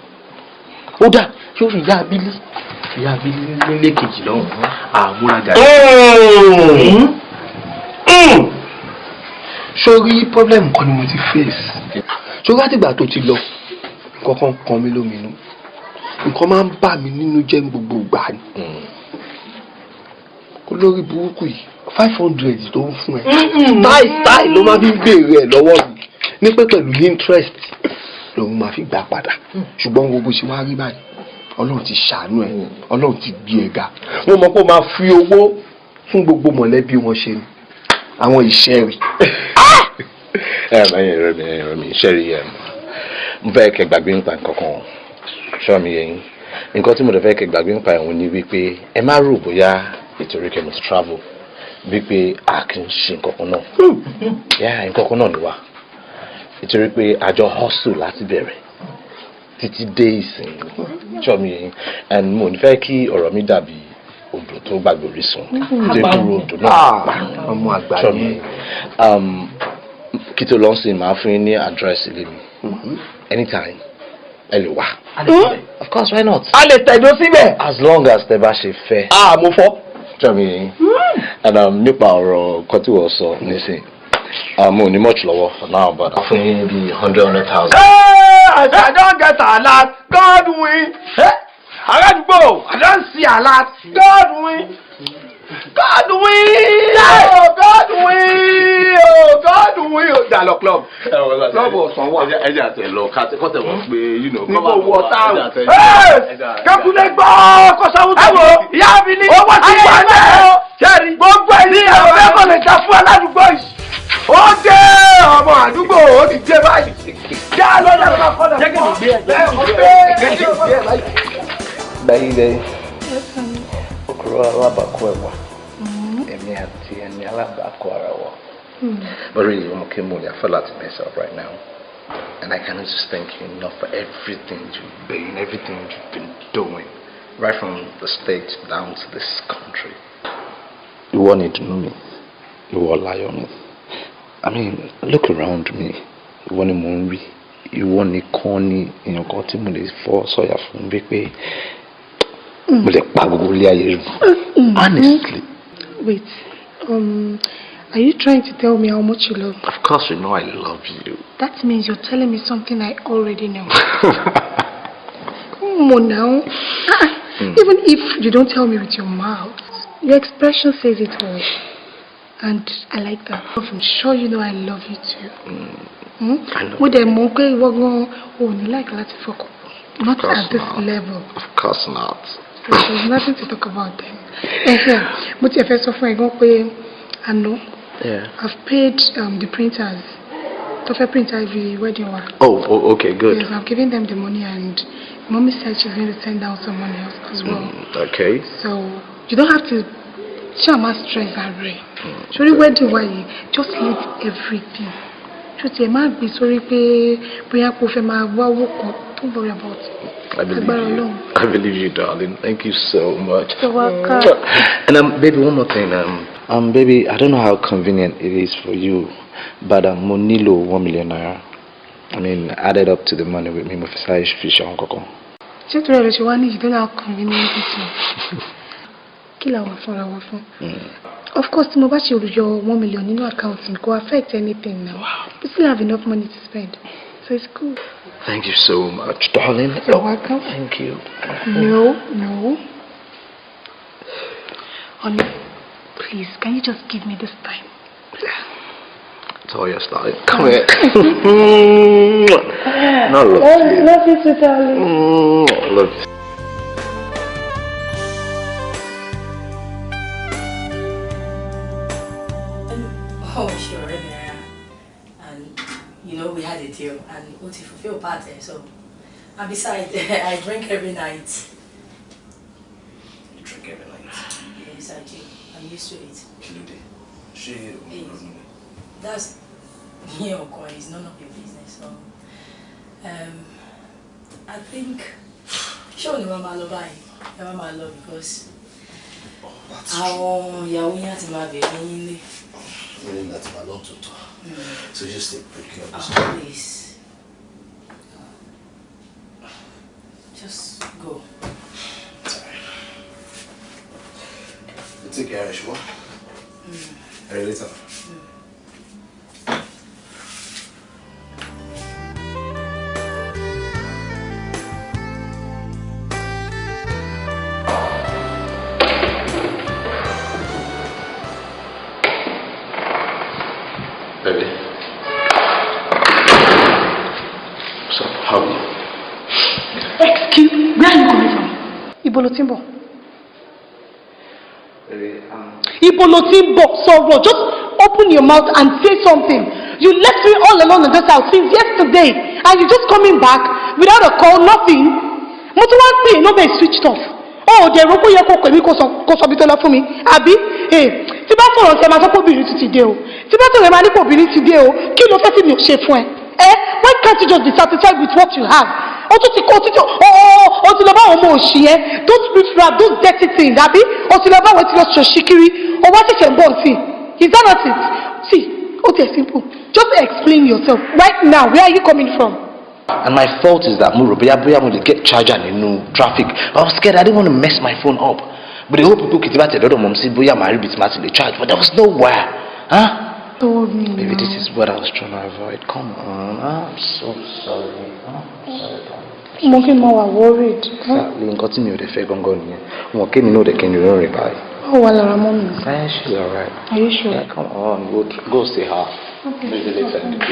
Ó dáa yóò rí ìyá abílí nílé kejì lọ́hùn àmúrajà. Sórí problem kan ni mo ti face. Sórí àtìgbà tó ti lọ nǹkan kan kan mi lóminú. Nǹkan máa ń bà mí nínú jẹ́ gbogbo ìgbà ni. Olórí burúkú yìí 500 tó ń fún ẹ. Style ló máa fi ń béèrè ẹ lọ́wọ́ mi. Ní pé pẹ̀lú interest lòun máa fi gbà padà. Ṣùgbọ́n gbogbo ṣe wá rí báyìí. Ọlọ́run ti ṣàánú ẹ. Ọlọ́run ti gbé ẹ ga. Wọ́n mọ̀ pé ó máa fi owó fún gbogbo mọ̀lẹ́bí wọn ṣe ni. Àwọn ìṣẹ́rì. Ẹ̀rọ mi ìṣẹ́rì mo fẹ́ kẹ́ gbàgbé nípa nǹkan kan ṣọ́ mi yẹn nǹkan tí mo fẹ́ kẹ́ gbàgbé nípa ẹ̀hún ni wípé ẹ má rò bóyá ìtorí kẹ́ mo ti travel wípé a kì í ṣe nǹkan kan náà nǹkan kan náà ni wá ìtorí pé àjọ hustle láti bẹ̀rẹ̀ títí dé ìsìn ṣọ́ mi yẹn and mo ní fẹ́ kí ọ̀rọ̀ mi dàbí odò tó gbàgbé orísun débúrò odò náà ọmọ àgbà yẹn kí tó lọ sí màá fún yín ní àdírẹ́sì ilé mi anytime ẹ lè wá. Of course, why not? A lè tẹ̀dó síbẹ̀. As long as tẹ bá ṣe fẹ́. Mo fọ́. Jọ mi yẹn. And nípa ọ̀rọ̀ kan tí wọ́n sọ nísìn mo ní much lọ́wọ́ for now but fún yín bí 100,000. I don't get alert. God win. Aládùúgbò, I don't see alert. God win. God win! Oh, God win! Oh, God win! Dàlọ́ club. Club ọ̀sán wà. Ẹja àtẹ lọ kọ́tẹ̀ wọ́n pé níbo wọ táwọn. Kẹ́kùnlé gbọ́ kọ́sáwó tó wọ. Ìyá mi ní owó ti wà lẹ́. Sẹ́ni gbogbo ẹni àwọn ẹ̀kọ́ lè jà fún aládùúgbò yìí. Ó dé ọmọ àdúgbò ó ti dé báyìí. Já lọ́dọ̀ ló máa kọ́dọ̀ fún ọ. Bẹ́ẹ̀ okòrò alábàákọ́ ẹ̀wà èmi àti ẹni alábàákọ́ ara wa. But really, I'm okay, Molly. I feel like to mess up right now. And I cannot just thank you enough for everything you've been, everything you've been doing. Right from the States down to this country. You want it to know me. You want lie on me. I mean, look around me. You want to you want to corny in your got him for so you're from big way. Honestly. Wait. Are you trying to tell me how much you love me? Of course you know I love you. That means you're telling me something I already know. Come on now. Even if you don't tell me with your mouth, your expression says it all. And I like that. I'm sure you know I love you too. I know. Not at this level. Of course not. So there's nothing to talk about then. But if first of all, I know. Yeah. I've paid the printers. To print every wedding one. Oh, okay, good. Yes, I've given them the money and Mommy said she's going to send down some money else as well. Okay. So you don't have to show my stress and rain. Surely wedding why just leave everything. Just a man be sorry don't worry about it. I believe you, darling. Thank you so much. You're welcome. And baby, one more thing. Baby, I don't know how convenient it is for you, but Monilo 1 million naira. I mean, added up to the money with me, Mufisai fish on coco. Just really, you don't know how convenient it is. Kill our phone. Of course, your 1 million in your account will affect anything now. Wow. You still have enough money to spend, so it's cool. Thank you so much, darling. You're welcome. Thank you. No. Honey, please, can you just give me this time? It's all your style. Come here. No, love you too, darling. Love you. Oh, sure, yeah. And you know we had a deal, and Uti fulfilled part there. So, and besides, I drink every night. You drink every night? Yes, I do. I'm used to it. She. That's your coin. It's none of your business. So, I think. Show me Mama Lobai. ẹ má máa lọ because àwọn ìyàwó yín àti máa bẹ̀rẹ̀ yín lé. Really, that's my long to talk. So just take care of yourself. Please. Just go. Sorry. You take care, Ashwa. I'll see you later. Baby. So, how are you? Excuse me, where are you coming from? Ibo lo ti ń bọ̀. Ibo lo ti ń bọ̀, sọ̀rọ̀. Just open your mouth and say something. You left me all alone in this house since yesterday and you're just coming back without a call, nothing. Mo tún wá pè é, no be switched off. Oh, dẹ̀ rò bóyá kò pè mí kó sọ bí tó lọ fún mi, àbí? Tí bá sọ̀rọ̀ ṣe máa sọ pé obìnrin ti dé o. Tí bá sọ̀rọ̀ máa ní pé obìnrin ti dé o. Kí ló fẹ́ tí mi ò ṣe fún ẹ? Why can't you just be satisfied with what you have? O tún ti kó o ti lọ bá àwọn ọmọ òṣì yẹn. Those riffraff, those dirty things, àbí? O ti lọ bá àwọn tí lọ ṣòṣì kiri. O wá ṣẹ̀ṣẹ̀ ń bọ̀ sí. Is that not it? See, okay, simple. Just explain yourself. Right now, where are you coming from? And my fault is that Muro, I'm going to get charged in traffic. I was scared. I didn't want to mess my phone up. But the whole people could about the mom said, "Boya, my bit in the charge," but there was nowhere. Huh? Baby, this is what I was trying to avoid. Come on, I'm so sorry. I'm more worried. Exactly. I'm cutting you the fake on going. I'm okay. You know they can reply. Oh, well, I'm on. She's alright. Are you sure? Yeah, come on, go see her. Okay. Maybe later in the day.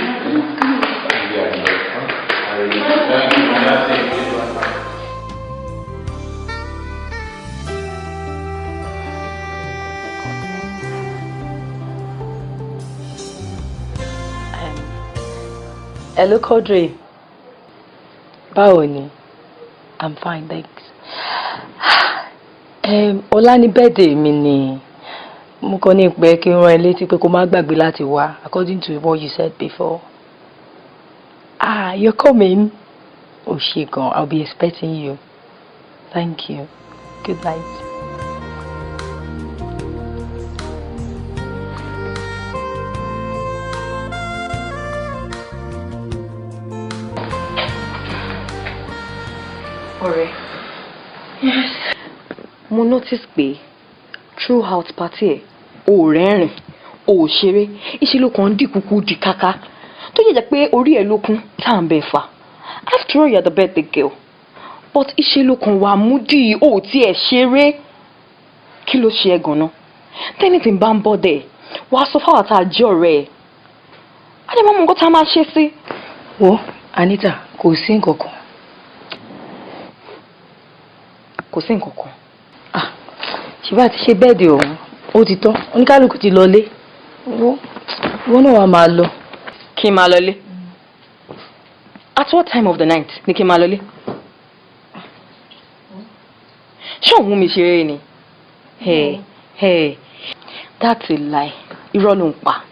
Hello, Kodri. Báwo ni? I'm fine, thanks. Ọ̀la ni birthday mi ni. Mo kàn ní pé kí n rán ẹ létí pé kó má gbàgbé láti wá, according to what you said before. You're coming. Oh, ṣé gan. I'll be expecting you. Thank you. Good night. Ọ̀rẹ́. Yes. Mo notice pé throughout party ẹ̀ o rẹ́rìn, o ṣeré, iṣẹ́ ló kàn dìkúkú di kaka. Tó yẹ jẹ́ pé orí ẹ̀ lókun tá ń bẹ fà. After all, you're the birthday girl. But iṣẹ́ ló kàn wà moody, o tí ẹ̀ ṣeré. Kí ló ṣe ẹ́ gan-an? Tẹ́nìtì bá ń bọ́ dẹ̀, wàá sọ fáwọn tá a jẹ́ ọ̀rẹ́ ẹ̀. A lè má mọ nǹkan tá a máa ṣe sí. Wo, Anita, kò sí nǹkan kan. Kò sí nǹkan kan. Ṣìbá ti ṣe bẹ́ẹ̀dì ọ̀hún, ó ti tán, oníkálukú ti lọlé. Wọ́n náà wà máa lọ. Kí n máa lọlé? At what time of the night ni kí n máa lọlé? Ṣé òun mú mi ṣeré ni? That's a lie. Irọ́ ló ń pa.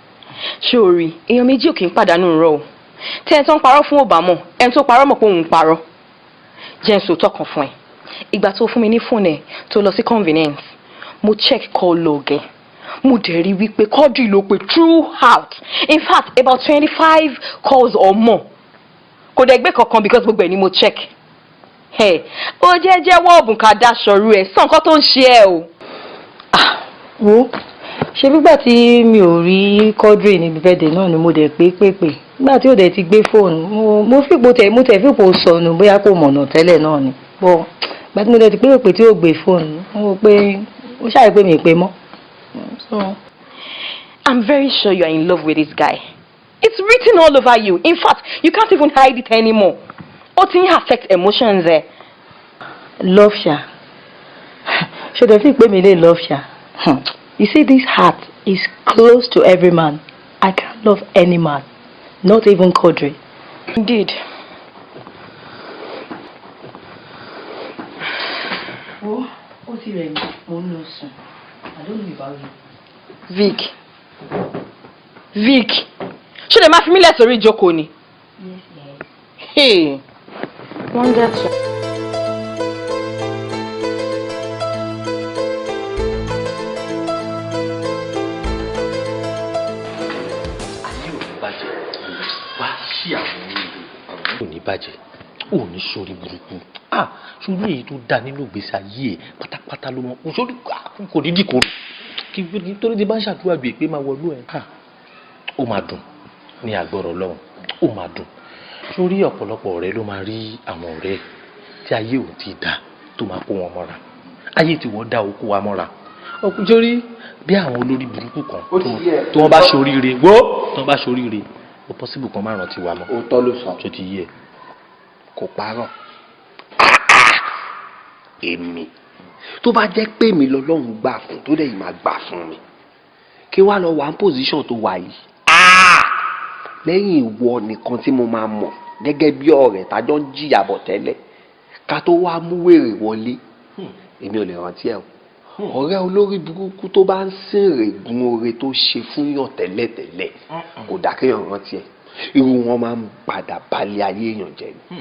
Ṣé o rí? Èèyàn méjì ò kì í pàdánù irọ́ o. Tí ẹni tó ń parọ́ fún òbámọ̀, ẹni tó parọ́ mọ̀ pé òun ń parọ́. Jẹ́ n sòótọ́ kan fún ẹ. Ìgbà tó fún mi ní fóònù ẹ̀ tó lọ sí convenience, mo check call log ẹ̀. Mo dẹ̀ rí wípé Kodri ló pè throughout. In fact, about 25 calls or more. Kò dẹ̀ gbé kankan because gbogbo ẹ̀ ni mo check. Ó jẹ́ wọ́ọ̀bù ká dáṣọrú ẹ̀ sàn nǹkan tó ń ṣe ẹ́ o. Wo ṣe nígbà tí mi ò rí Kodri níbi birthday náà ni mo dẹ̀ pé. Nígbà tí ó dẹ̀ ti gbé fóònù, mo tẹ̀ fipò sọnù bóyá kò mọ̀nà tẹ́lẹ̀ náà ni. Bọ́ gbà tí mo dẹ̀ ti pé tí ó gbé fóònù, mo rò pé ó ṣàyẹ̀ pé mi pé mọ́. So I'm very sure you are in love with this guy. It's written all over you. In fact, you can't even hide it anymore. Ó ti ń affect emotions ẹ. Love sha. Should I think me love sha? You see, this heart is close to every man. I can't love any man, not even Kodri. Indeed. Oh, what's he doing? Oh no, son. I don't know about you. Vic. Should I fi mí lẹ̀ sórí ìjókòó ni? Yes. Hey. Wonderful. bàjẹ́ ò ní sórí burúkú sórí èyí tó dá nínú ìgbésí ayé ẹ̀ pátápátá ló mọ̀ sórí kò dídì kò kí torí ti bá ń ṣàdúrà bíi pé máa wọnú ẹ̀ ó máa dùn ní agbọ́rọ̀ Ọlọ́run ó máa dùn sórí ọ̀pọ̀lọpọ̀ ọ̀rẹ́ ló máa rí àwọn ọ̀rẹ́ tí ayé ò ti dá tó máa kó wọn mọ́ra ayé tí wọ́n dá okó wa mọ́ra ọkùnrin sórí bí àwọn olórí burúkú kan tó wọ́n bá ṣoríire tó wọ́n bá ṣoríire ó possible kan má rántí wa mọ́. òótọ́ ló sọ. tó ti yé ẹ. kò parọ́ èmi tó bá jẹ́ pé mi lọ́lọ́run gbà fún tó dẹ̀ yìí máa gbà fún mi kí wàá lọ wà ní position tó wà yìí lẹ́yìn ìwọ nìkan tí mo máa mọ̀ gẹ́gẹ́ bí ọ̀rẹ́ tájọ́ ń jìyà bọ̀ tẹ́lẹ̀ ká tó wá mú wèrè wọlé èmi ò lè rántí ẹ̀ o ọ̀rẹ́ olórí burúkú tó bá ń sèrè gun oore tó ṣe fún yàn tẹ́lẹ̀tẹ́lẹ̀ kò dá kéèyàn rántí ẹ̀ irú wọn máa ń padà balẹ̀ ayé èèyàn jẹ́ ni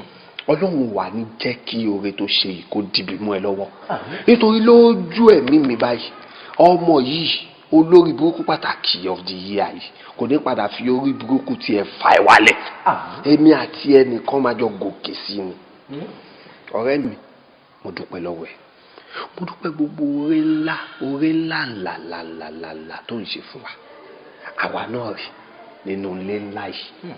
ọlọ́run wà ní jẹ́ kí oore tó ṣe yìí kó dìbì mú ẹ lọ́wọ́ nítorí lójú ẹ̀mí mi báyìí ọmọ yìí olórí burúkú pàtàkì of the year yìí kò ní padà fi orí burúkú tiẹ̀ fà ẹ́ wálẹ̀ èmi àti ẹnìkan máa jọ gòkè sí ni ọ̀rẹ́ mi mo dúpẹ́ lọ́wọ́ ẹ̀ mo dúpẹ́ gbogbo oore ńlá tó ń ṣe fún wa àwa náà rí nínú ilé ńlá yìí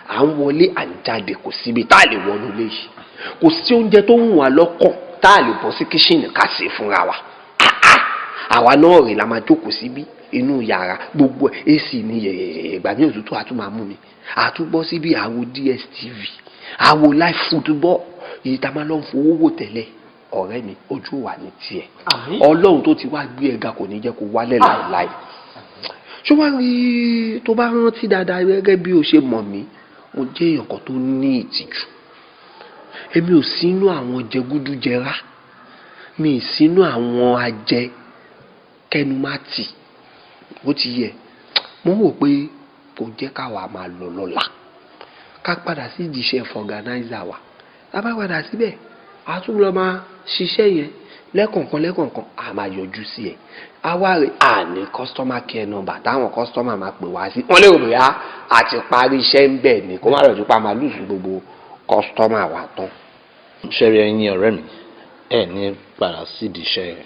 à ń wọlé à ń jáde kò síbi tá a lè wọnú ilé yìí kò sí oúnjẹ tó wù wá lọ́kàn tá a lè bọ́ sí kíṣìnì ká ṣe fúnra wa àwa náà rí la máa jókòó síbí inú yàrá gbogbo AC ní ìgbà ní òtútù àtúmọ̀ mú mi àtúbọ̀ síbí àwo DSTV àwo live football èyí tá a máa lọ fowó wò tẹ́lẹ̀ ọ̀rẹ́ mi ojú wa ní tiẹ̀ ọlọ́run tó ti wá gbé ẹ̀ga kò ní jẹ́ kó wálẹ̀ láìláì ṣé wàá rí tó bá rántí dáadáa gẹ́gẹ́ bí o ṣe mọ̀ mí mo jẹ́ èèyàn kan tó ní ìtìjú èmi ò sínú àwọn jẹgúdújẹrá mi ì sínú àwọn ajẹ kẹnumátì ó ti yẹ mo wò pé kò jẹ́ káwa máa lọ lọ́la ká padà sí ìdíṣẹ́ fọ̀gánáìzà wa tá bá padà síbẹ̀ a tún lọ máa ṣiṣẹ́ yẹn lẹ́kọ̀ọ̀kan a máa yọjú sí ẹ̀ àwa rẹ̀ à ní customer care number táwọn customer máa pè wá sí wọ́n lè rò bóyá a ti parí iṣẹ́ ń bẹ̀ ni kó má lọ́ọ́ nípa máa lùsù gbogbo customer wa tán. ṣẹ́rí ẹ̀yin ọ̀rẹ́ mi ẹ̀ ní padà sídìí iṣẹ́ yẹn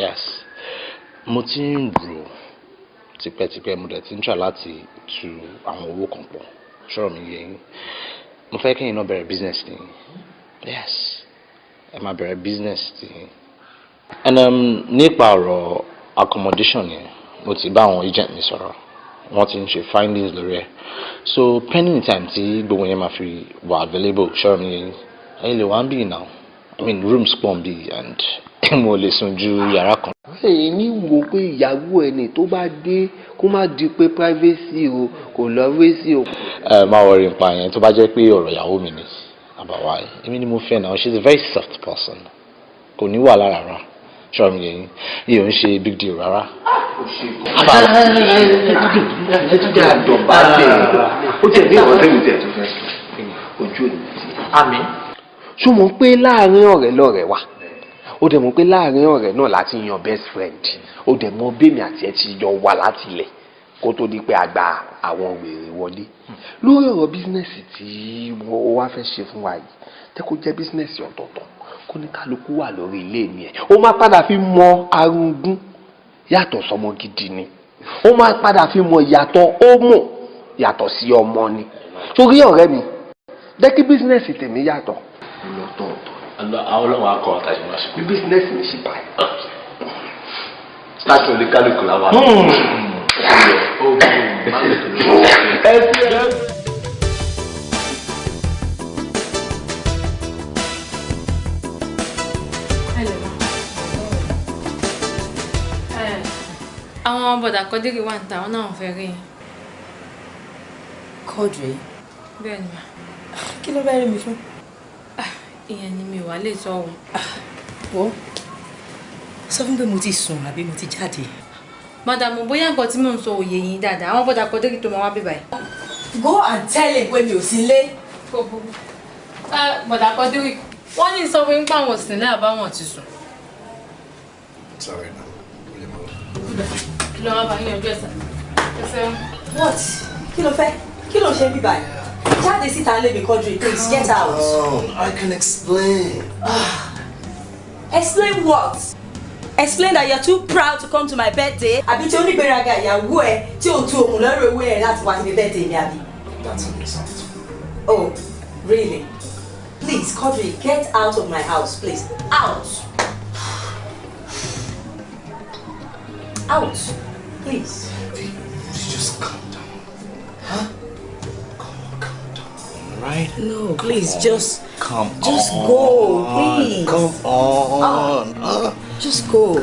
yes mo ti ń rò tipẹ́tipẹ́ mo dẹ̀ ti ń try láti tu àwọn owó kan pọ̀ ṣọ́rọ̀ mi yẹ yín mo fẹ́ kí ẹ̀yin náà bẹ̀rẹ̀ business ni yes ẹ máa bẹ̀rẹ̀ business ti and nípa ọ̀rọ̀ accommodation yẹn mo ti bá àwọn agent mi sọ̀rọ̀ wọ́n ti ń ṣe findings lórí ẹ̀ so pending time tí gbogbo yẹn máa fi wà available ṣọ́rọ̀ mi yẹn ẹ̀yin lè wá ń bì now I mean rooms pọ̀ ń bì and mo lè sùn ju yàrá kan. èyí ní wo pé ìyàwó ẹni tó bá dé kó má di pé privacy o kò lọ racy o. máa wọrí nípa yẹn tó bá jẹ́ pé ọ̀rọ̀ ìyàwó mi ni àbáwá èmi ni mo fẹ́ náà she is a very soft person kò ní wà lára rárá ṣọ́ọ́ mi yẹn yìí ò ń ṣe big deal rárá. ẹ tún jẹ́ àdọ̀bálẹ̀ ó tẹ̀ ní ọ̀rẹ́ mi tẹ̀ tó fẹ́ ojú òní ti. àmín. ṣó mọ̀ pé láàrin ọ̀rẹ́ lọ̀rẹ́ wa ó dẹ̀ mọ̀ pé láàrin ọ̀rẹ́ náà láti yan best friend ó dẹ̀ mọ̀ bẹ́ẹ̀mi àti ẹ̀ ti jọ wà láti ilẹ̀ kó tó di pé a gba àwọn wèrè wọlé lórí ọ̀rọ̀ bísínẹ́sì tí wọ́n wá fẹ́ ṣe fún wa yìí tẹ́ kó jẹ́ bísínẹ́sì ọ̀tọ̀ọ̀tọ̀ kó ní kálukú wà lórí ilé mi ẹ̀ ó máa padà fi mọ arúgbó yàtọ̀ sọmọ gidi ni ó máa padà fi mọ ìyàtọ̀ ó mọ̀ yàtọ̀ sí ọmọ ni torí ọ̀rẹ́ mi jẹ́ kí bísínẹ́sì tèmi yàtọ̀ lọ́tọ̀ọ̀tọ̀. àwọn ọlọ́run akọ àtàjù máa ṣe. bí bísínẹ́sì mi ṣe báyìí. láti orí kálukú la wà. àwọn bọ̀dà kọ́dírì wà ń ta àwọn náà fẹ́ rí i. Kọ́dírì? bẹ́ẹ̀ ni mà. kí ló bá rí mi fún? ìyẹn ni mi wà lè sọ ohun. wọ́n sọ fún pé mo ti sùn àbí mo ti jáde. bọ̀dà mo bóyá nǹkan tí mò ń sọ òye yín dáadáa àwọn bọ̀dà kọ́dírì tó máa wá bí báyìí. go and tell him pé mi ò sí ilé. bọ̀dà kọ́dírì wọ́n ní sọ fún yín pé àwọn òsínlẹ̀ àbáwọn ti sùn. Sorry, no. kí ló wá bá yín ọjọ́ ẹ̀sà. what kí ló fẹ́ kí ló ṣe bí báyìí. Jáde síta lé mi Quadri, please get out. I can explain. Explain what? Explain that you're too proud to come to my birthday. Àbí tí onígbéraga ìyàwó ẹ tí ò tú òun lọ́rọ̀ owó ẹ láti wá síbi birthday mi àbí. That's an insult. Oh, really? Please, Quadri, get out of my house, please. Out! Out! Please. Just calm down. Huh? Calm down. Right? No, please, just go, please. Come on. Just go.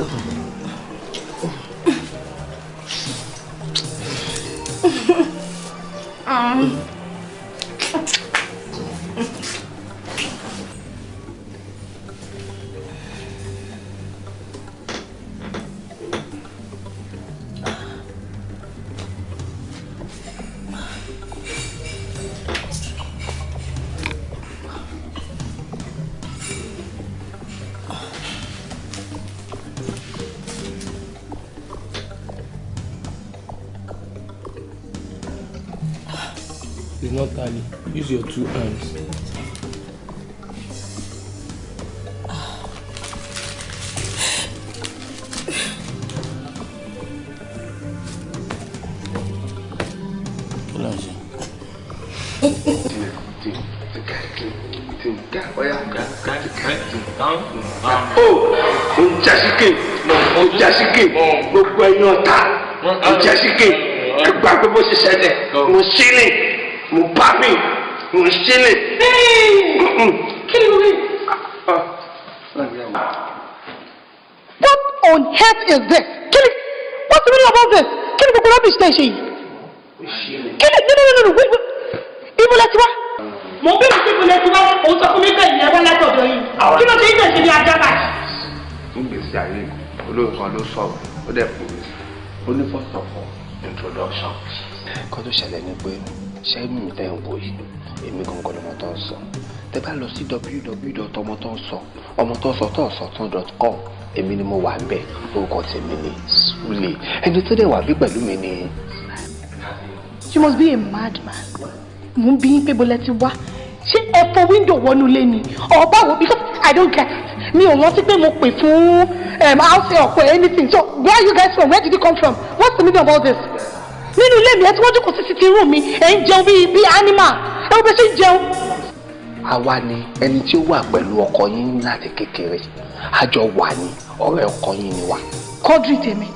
It's not tally. Use your 2 hands. Gbogbo ẹ̀yin ọ̀tá Ojasike ẹgbàá pé bó ṣe ṣẹlẹ̀ mo sílẹ̀ mo bá mi mo sílẹ̀. Kí ni mo rí? What on earth is this? What's the meaning about this? Kí ni gbogbo rubbish tẹ̀ ṣe yìí? Kí ni no wait ibo lẹ ti wá? Mo bí mi sí ibo lẹ ti wá òun sọ fún mi bẹ́ẹ̀ ni ẹ wá látọ̀dọ̀ yìí. Kí ló ṣe ń tẹ̀sí ní ajá báyìí? Ń gbèsè ayé olóyún kan ló sọ̀rọ̀ ó dẹ̀ pè mí ó ní first of all introduction. Kọ́ tó ṣẹlẹ̀ ni pé ṣé mímí tẹ́ ń wò yìí èmi gangan lọmọ tó ń sọ tẹ́ bá lọ sí www.omotonsọ.com èmi ni mo wà ń bẹ̀ orúkọ tèmi ni Sule ẹni tó dẹ̀ wà bí pẹ̀lú mi ni. You must be a madman. Mo ń bí yín pé bó lẹ ti wá ṣé ẹ fọ window wọnú ilé ni or báwo because I don't get it. Mi ò rántí pé mo pè fún house help or anything. So where are you guys from? Where did you come from? What's the meaning of all this? Nínú ilé mi ẹ tí wọ́n jókòó sí sitting room mi ẹ ń jẹun bí animal ẹ wọ́n bẹ ṣe ń jẹun. Àwa ni ẹni tí ó wà pẹ̀lú ọkọ yín láti kékeré àjọ wà ní ọ̀rẹ́ ọkọ yín ni wa. Quadri tèmi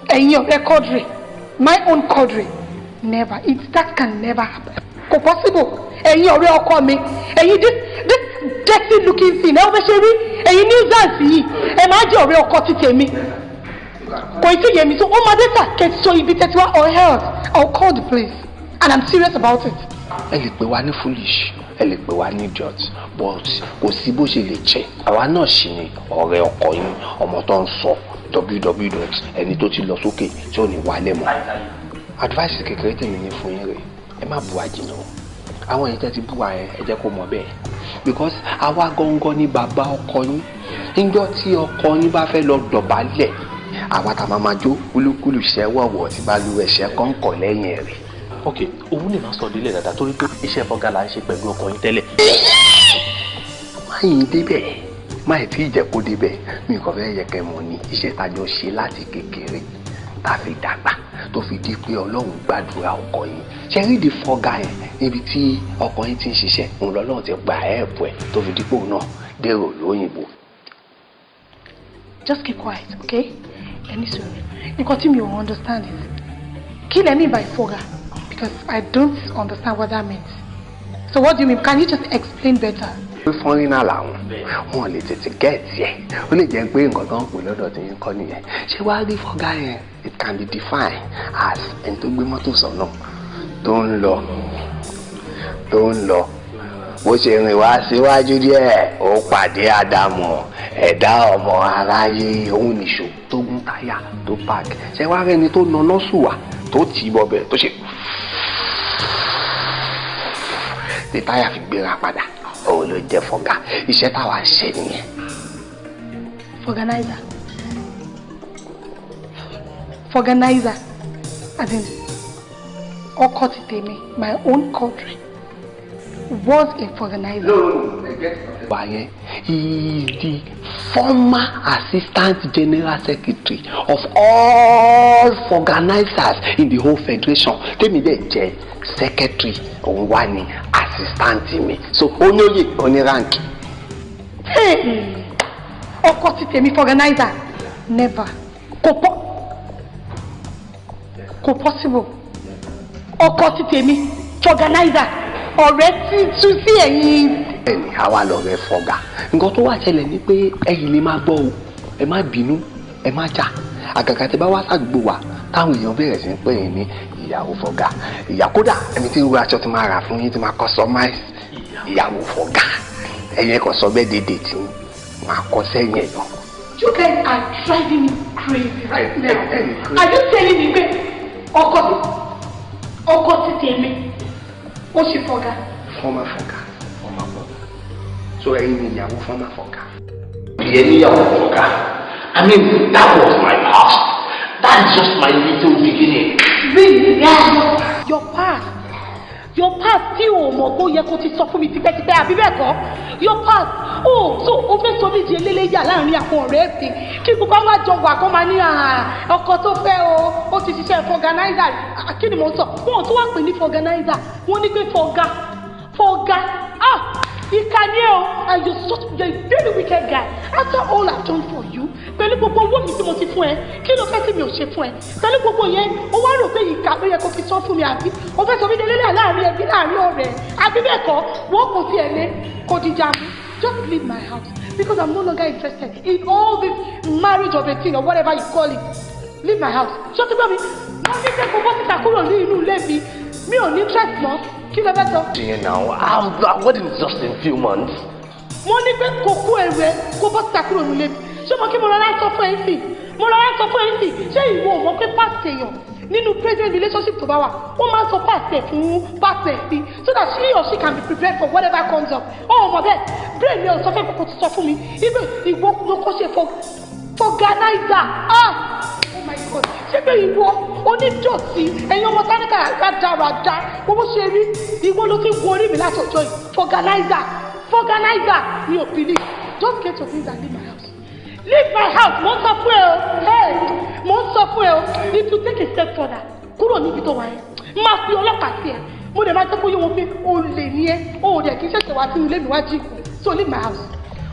ẹ̀yin ọ̀rẹ́ Quadri my own Quadri never that can never happen. Kò possible ẹ̀yin ọ̀rẹ́ ọkọ mi ẹ̀yin this dirty looking thing ẹ wọ́n bẹ ṣe rí ẹ̀yin nuisance yìí ẹ máa jẹ́ ọ̀rẹ́ ọkọ ti tèmi. Kò tí yé mi so ó máa dé tà kẹ́tọ́ ibi tẹ́tí wá or else I'll call the police and I'm serious about it. Ẹ lè pè wá ní foolish ẹ lè pè wá ní idiot but kò sí bó ṣe lè jẹ́ àwa náà ṣì ni ọ̀rẹ́ ọkọ yín ọmọ tó ń sọ www ẹni tó ti lọ sókè tí ò ní wálẹ̀ mọ́. Advice kékeré tèmi ní fún yín rè ẹ má bu àjìnà àwọn èyí tẹ́ ti bú wa ẹ jẹ́ kó mọ̀ bẹ́ẹ̀ because àwa gangan ní bàbá ọkọ yín níjọ́ tí ọkọ yín bá fẹ́ lọ dọ̀bálẹ̀ àwa tá máa jó kúlúkúlù ṣẹ́ wọ̀wọ̀ tí bá lu ẹ̀ṣẹ̀ kọ́ńkọ̀ lẹ́yìn rẹ̀. Ok, òun lè máa sọ délé dáadáa torí pé iṣẹ́ fọ́gá la ń ṣe pẹ̀lú ọkọ yín tẹ́lẹ̀. Máyì débẹ̀ máyì tí ìjẹ́ kó débẹ̀ mi kàn fẹ́ yẹ kẹ́ mọ̀ ní iṣẹ́ tájọ ṣe láti kékeré tá a fi dàgbà tó fi di pé Ọlọ́run gbàdúrà ọkọ yín ṣe rí di fọ́gá yẹn níbi tí ọkọ yín ti ń ṣiṣẹ́ òun lọ́lọ́run ti gba ẹ̀ẹ́pù ẹ̀ tó fi di pé òun náà dèrò lóyìnbó. Just keep quiet, okay? Any sort. Nǹkan tí mi ò understand is kí lẹ mean by fọ́gá? Because I don't understand what that means. So what do you mean? Can you just explain better? Pé fọ́nrínà làwọn wọn lè tètè gẹ́ẹ̀tì ẹ̀ ó lè jẹ́ pé nǹkan tó ń pè lọ́dọ̀ tí yín kọ́ nìyẹn ṣé wàá rí fọ́gá yẹn it can be defined as ẹni tó gbé mọ́tò sọ́nà tó ń lọ bó ṣe rìn wá síwájú díẹ̀ ó pàdé Ádámù ẹ̀dá ọmọ aráyé òun nìṣó tó gún táyà tó páàkì ṣé wàá rẹ́ni tó nà sùwà tó tì í bọ̀bẹ̀ tó ṣe tí táyà fi gbéra padà òun ló jẹ́ fọ́gá iṣẹ́ táwa ń ṣe nìyẹn. Organizer as in ọkọ ti tèmi my own country was a organizer. No, he is the former Assistant General Secretary of all organizers in the whole federation. Tell me that secretary or one assistant me. So only rank. Hey, Okotitemi for organizer. Never. Ko possible. Okotitemi for organizer. Already to see ẹ̀yin. Ẹni àwa lọ rẹ fọgà. Nǹkan tó wá ṣẹlẹ̀ ni pé ẹ̀yin lè máa gbọ́ o. Ẹ má bínú, ẹ má jà. Àgàgà tẹ́ bá wá ṣàgbò wa táwọn èèyàn bẹ̀rẹ̀ sí pé yín ní ìyàwó fọgà. Ìyá kódà ẹni tí ń wọ aṣọ tí máa rà fún yín tí máa customize ìyàwó fọgà. Ẹ̀yin kò sọ bẹ́ẹ̀ dédé tí máa kọ sẹ́yìn ẹ̀ lọ. You guys are driving me crazy right now. Are you telling me pé ọkọ ti tèmi ó ṣe fọgà? Former fọgà. So ẹ̀yin ni ìyàwó former fọgà. Ìyẹn ni ìyàwó fọgà. I mean, that was my past. That's just my little beginning. Really? Yeah. Your past. Your past tí o mọ̀ kó yẹ kó ti sọ fún mi tipẹ́tipẹ́ àbí bẹ́ẹ̀ kọ́? Your past. Oh, so o fẹ́ sọ méjì eléyà láàrin àwọn ọ̀rẹ́ mi. Kí gbogbo àwọn àjọ wà kó máa ní ọkọ tó fẹ́ o ti ṣiṣẹ́ fọ̀gánáìzà. Kí ni mo sọ? Wọ́n tún wá pè ní fọ̀gánáìzà. Wọ́n ní pé fọ̀gá. Ìkànnì ẹ̀ o, and you're a very wicked guy. After all I've done for you, pẹ̀lú gbogbo owó mi tí mo ti fún ẹ, kí ló fẹ́ tí mi ò ṣe fún ẹ? Pẹ̀lú gbogbo yẹn, ó wá rò pé ìkà ló yẹ kó fi sọ fún mi àbí? O fẹ́ sọ mí délé láàrin ẹbí láàrin ọ̀rẹ́. Àbí bẹ́ẹ̀ kọ́, wọ́n kò tiẹ̀ lé kò dìjà mú. Just leave my house because I'm no longer interested in all this marriage of a thing or whatever you call it. Leave my house. Ṣé o ti gbọ́ mi? Wọ́n ní pé kò bọ́ síta kúrò ní inú ilé mi. Mi ò ní interest mọ́. Kí ló fẹ́ sọ? Now, our wedding is just in a few months. Mo ní pé kò kú èrè kó bọ́ síta kúrò nílé mi. Ṣé mo kí mo rọra sọ fún ẹ sí? Mo rọra sọ fún ẹ sí. Ṣé ìwọ ò mọ̀ pé past èèyàn nínú present relationship tó bá wà, ó máa ń sọ past ẹ̀ fún past ẹ̀ sí so that she or she can be prepared for whatever comes up. Ó mọ̀ bẹ́ẹ̀, brain mi ò sọ fẹ́ kókó ti sọ fún mi. Ibi ìwọ ló kọ́ ṣe fọ̀gánáìzà. Oh my God! Ṣé pé ìwọ onídọ̀tí ẹ̀yin ọmọ táníkà rádaràdá owó ṣe rí ìwọ ló ti ń gorí mi láti ọjọ́ yìí fọ̀gánáìzà mi ò believe. Just get your things and leave my house. Leave my house! Mo ń sọ fún ẹ o. Hey! Mo ń sọ fún ẹ o. If you take a step further, kúrò níbi tó wà yẹn. Máa fi ọlọ́pàá sí ẹ. Mo dẹ̀ máa jẹ́ kó yé wọn pé o lè ní ẹ. O ò dẹ̀ kí n ṣẹ̀ṣẹ̀ wá sínú ilé mi wá jí ìkù. So leave my house.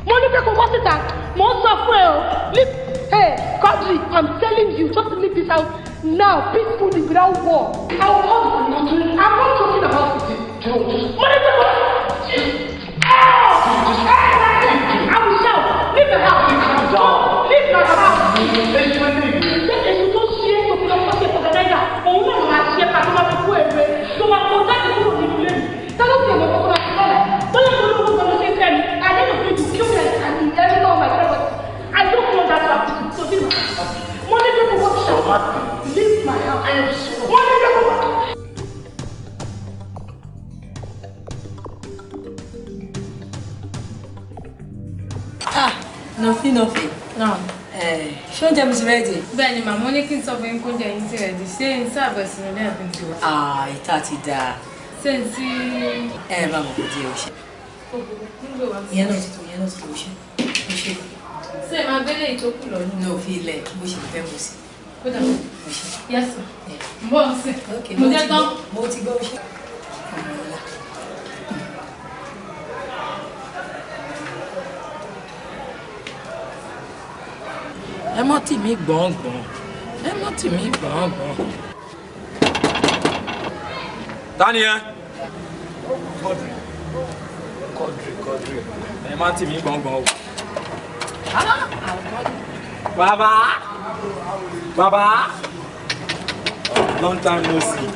Mo ní pé kó wá síta. Mo ń sọ fún ẹ o. Leave. Hey, Kadri, I'm telling you, just leave this house now, peacefully, without war. I will call the police. I'm not talking about it. Mo ní pé kó. I will shout. Leave the house. Calm down. Leave my house. Èsì tó ṣe é tó fi lọ́wọ́ ṣe fọ̀gánáìzà. Òun náà máa ṣe é ká tó máa fi kú èrè. Tó máa kó jáde kúrò nínú ilé mi. Tálọ́ ti ẹ̀mọ́ kókó máa fi lọ́lẹ̀. Bóyá mo ní owó kan ló ṣe ń fẹ́ mi. I don't know if you kill me and inherit all my property. I don't want that to happen. So leave my house. Money people want to shout. Leave my house. I am so. Money people want. Nothing. No. Ṣé oúnjẹ mi ti ready? Bẹ́ẹ̀ ni màmá ní kí n sọ fún yín kó jẹ yín ti ready. Ṣé n sáàbẹ̀ sínú ilé ẹ̀fín ti wá? Ìta ti dáa. Ṣé n tí. Bá mo kò di ọṣẹ. Ìyẹn náà ti tó ọṣẹ. Ṣé ẹ máa gbélé ìtókù lọ ní? Ní òfin ilẹ̀ bó ṣe fẹ́ mo sí. Kódà ọṣẹ. Yẹ́sì. Mbọ́ ọ̀sẹ̀. Mo jẹ́ tán. Mo ti gbọ́ ọṣẹ. Ẹ mọ́ tì mí gbọ̀ngbọ̀n. Ẹ mọ́ tì mí gbọ̀ngbọ̀n. Tani ẹ? Kọ́dìrì. Ẹ má tì mí gbọ̀ngbọ̀n o. Bàbá. Long time no see.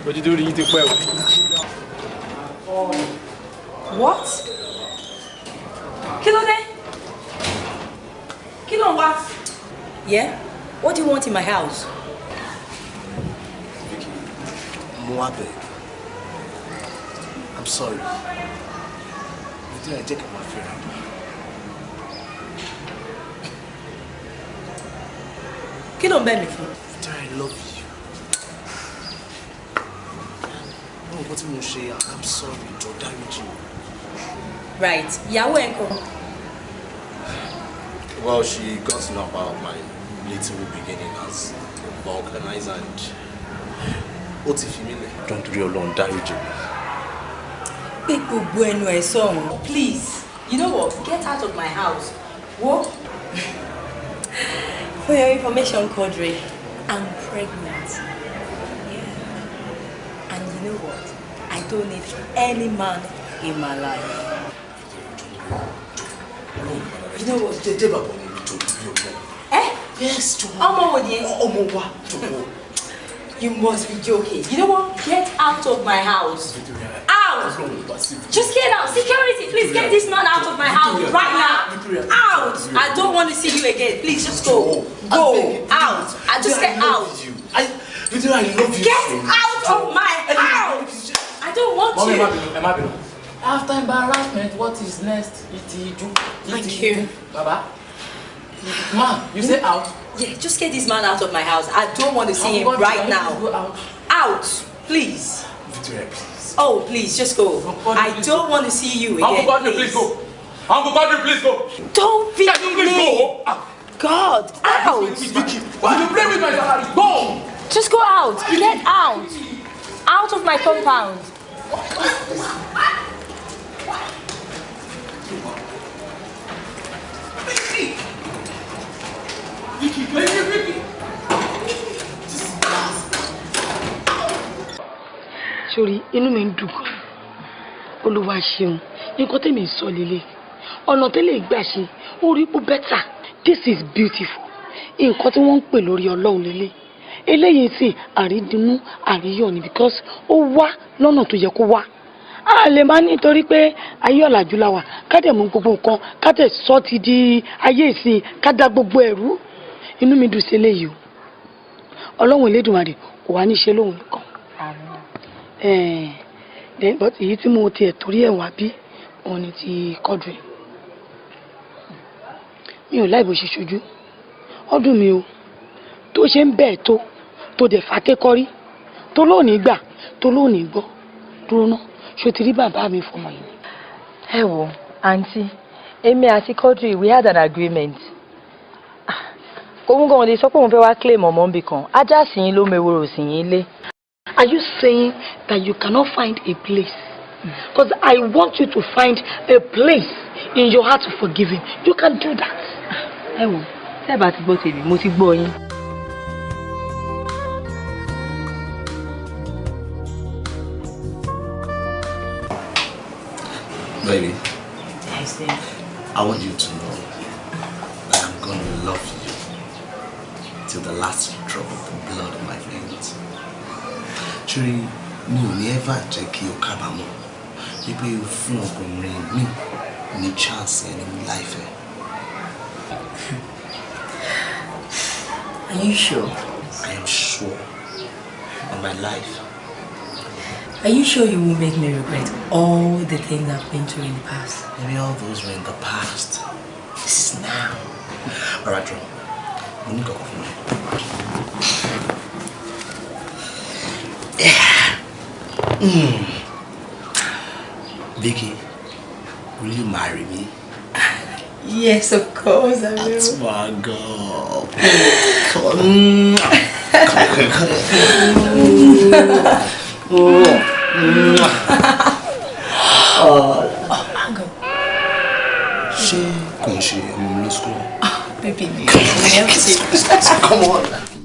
Ojú tó rí yín ti pẹ́ o. What? Kí ló dé? Kí ló ń wá? Yeah? What do you want in my house? Vicky, Moabe, I'm sorry. You think I take my friend? Kí ló ń bẹ̀ mí fún? I love you. what you say, I'm sorry, don't damage you. Right. Ìyàwó ẹ̀ ńkọ́? Well, she got to know about my little beginning as a vulcanizer and what if you mean don't really on damage you? Pé gbogbo ẹnu ẹ̀ sọ̀rọ̀. Please, you know what? Get out of my house. What? For your information, Quadri, I'm pregnant. Yeah. And you know what? I don't need any man in my life. You know what? Eh? Yes, you must be joking. You know what? Get out of my house. Out! Just get out. Security, please get this man out of my house right now. Out! I don't want to see you again. Please just go. Go. Out. I just get out. I love you. Get out of my house! I don't want you. After embarrassment, what is next? Thank you. Baba. Man, you say out? Yeah, just get this man out of my house. I don't want to see him right now. Out, please. Victoria, please. Oh, please, just go. I don't want to see you again. Uncle Godfrey, please go. Uncle Godfrey, please go. Don't beat me. Please go. God, out. Vicky, why you play with my salary? Go. Just go out. Get out. Out of my compound. Sorry, inú mi ń dùn gan. Olúwa ṣeun. Nǹkan tèmi sọ lélẹ̀. Ọ̀nà tẹ́lẹ̀ gbà ṣe, ó rí pé better. This is beautiful. Nǹkan tí wọ́n ń pè lórí Ọlọ́run lélẹ̀. Eléyìí sì àrídùnnú àríyọ̀ ni because ó wá lọ́nà tó yẹ kó wá. A lè máa nítorí pé ayé ọ̀làjú la wà ká dẹ̀ mú gbogbo nǹkan ká dẹ̀ sọ ti di ayé ìsìn ká dá gbogbo ẹ̀rú. Inú mi dùn sí eléyìí o. Ọlọ́run Elédùmarè kò wá ní ṣe lóhun nìkan. But èyí tí mo tiẹ̀ torí ẹ̀ wá bí òun ni ti Quadri. Mi ò láì bó ṣe ṣojú. Ọdún mi o tó ṣe ń bẹ́ẹ̀ tó dẹ̀ fà kékọ́rí tó lónìí gbà tó lónìí gbọ́ dúró ná ṣó ti rí bàbá mi fọmọ yìí. Ẹ wo àǹtí èmi àti Quadri we had an agreement. Kòun gan-an lè sọ pé òun fẹ́ wá claim ọmọ nbì kan ajá sì yín ló meworo sì yín lé. Are you saying that you cannot find a place? Because I want you to find a place in your heart to forgive him. You can do that. Ẹ wo tẹ́ bá ti gbọ́ tèmi mo ti gbọ́ yín. Baby, Yes, dear. I want you to know that I'm going to love you till the last drop of the blood of my veins. Chiri, mi ò ní ever jẹ́ kí o kábàámọ̀ wípé o fún ọkùnrin mi ní chance ní life ẹ. Are you sure? I am sure on my life. Are you sure you won't make me regret all the things I've been through in the past? Maybe all those were in the past. This is now. Alright, Joe. We need to go for me. Vicky, will you marry me? Yes, of course I will. That's my girl. Come on. She, come on. Baby, come on.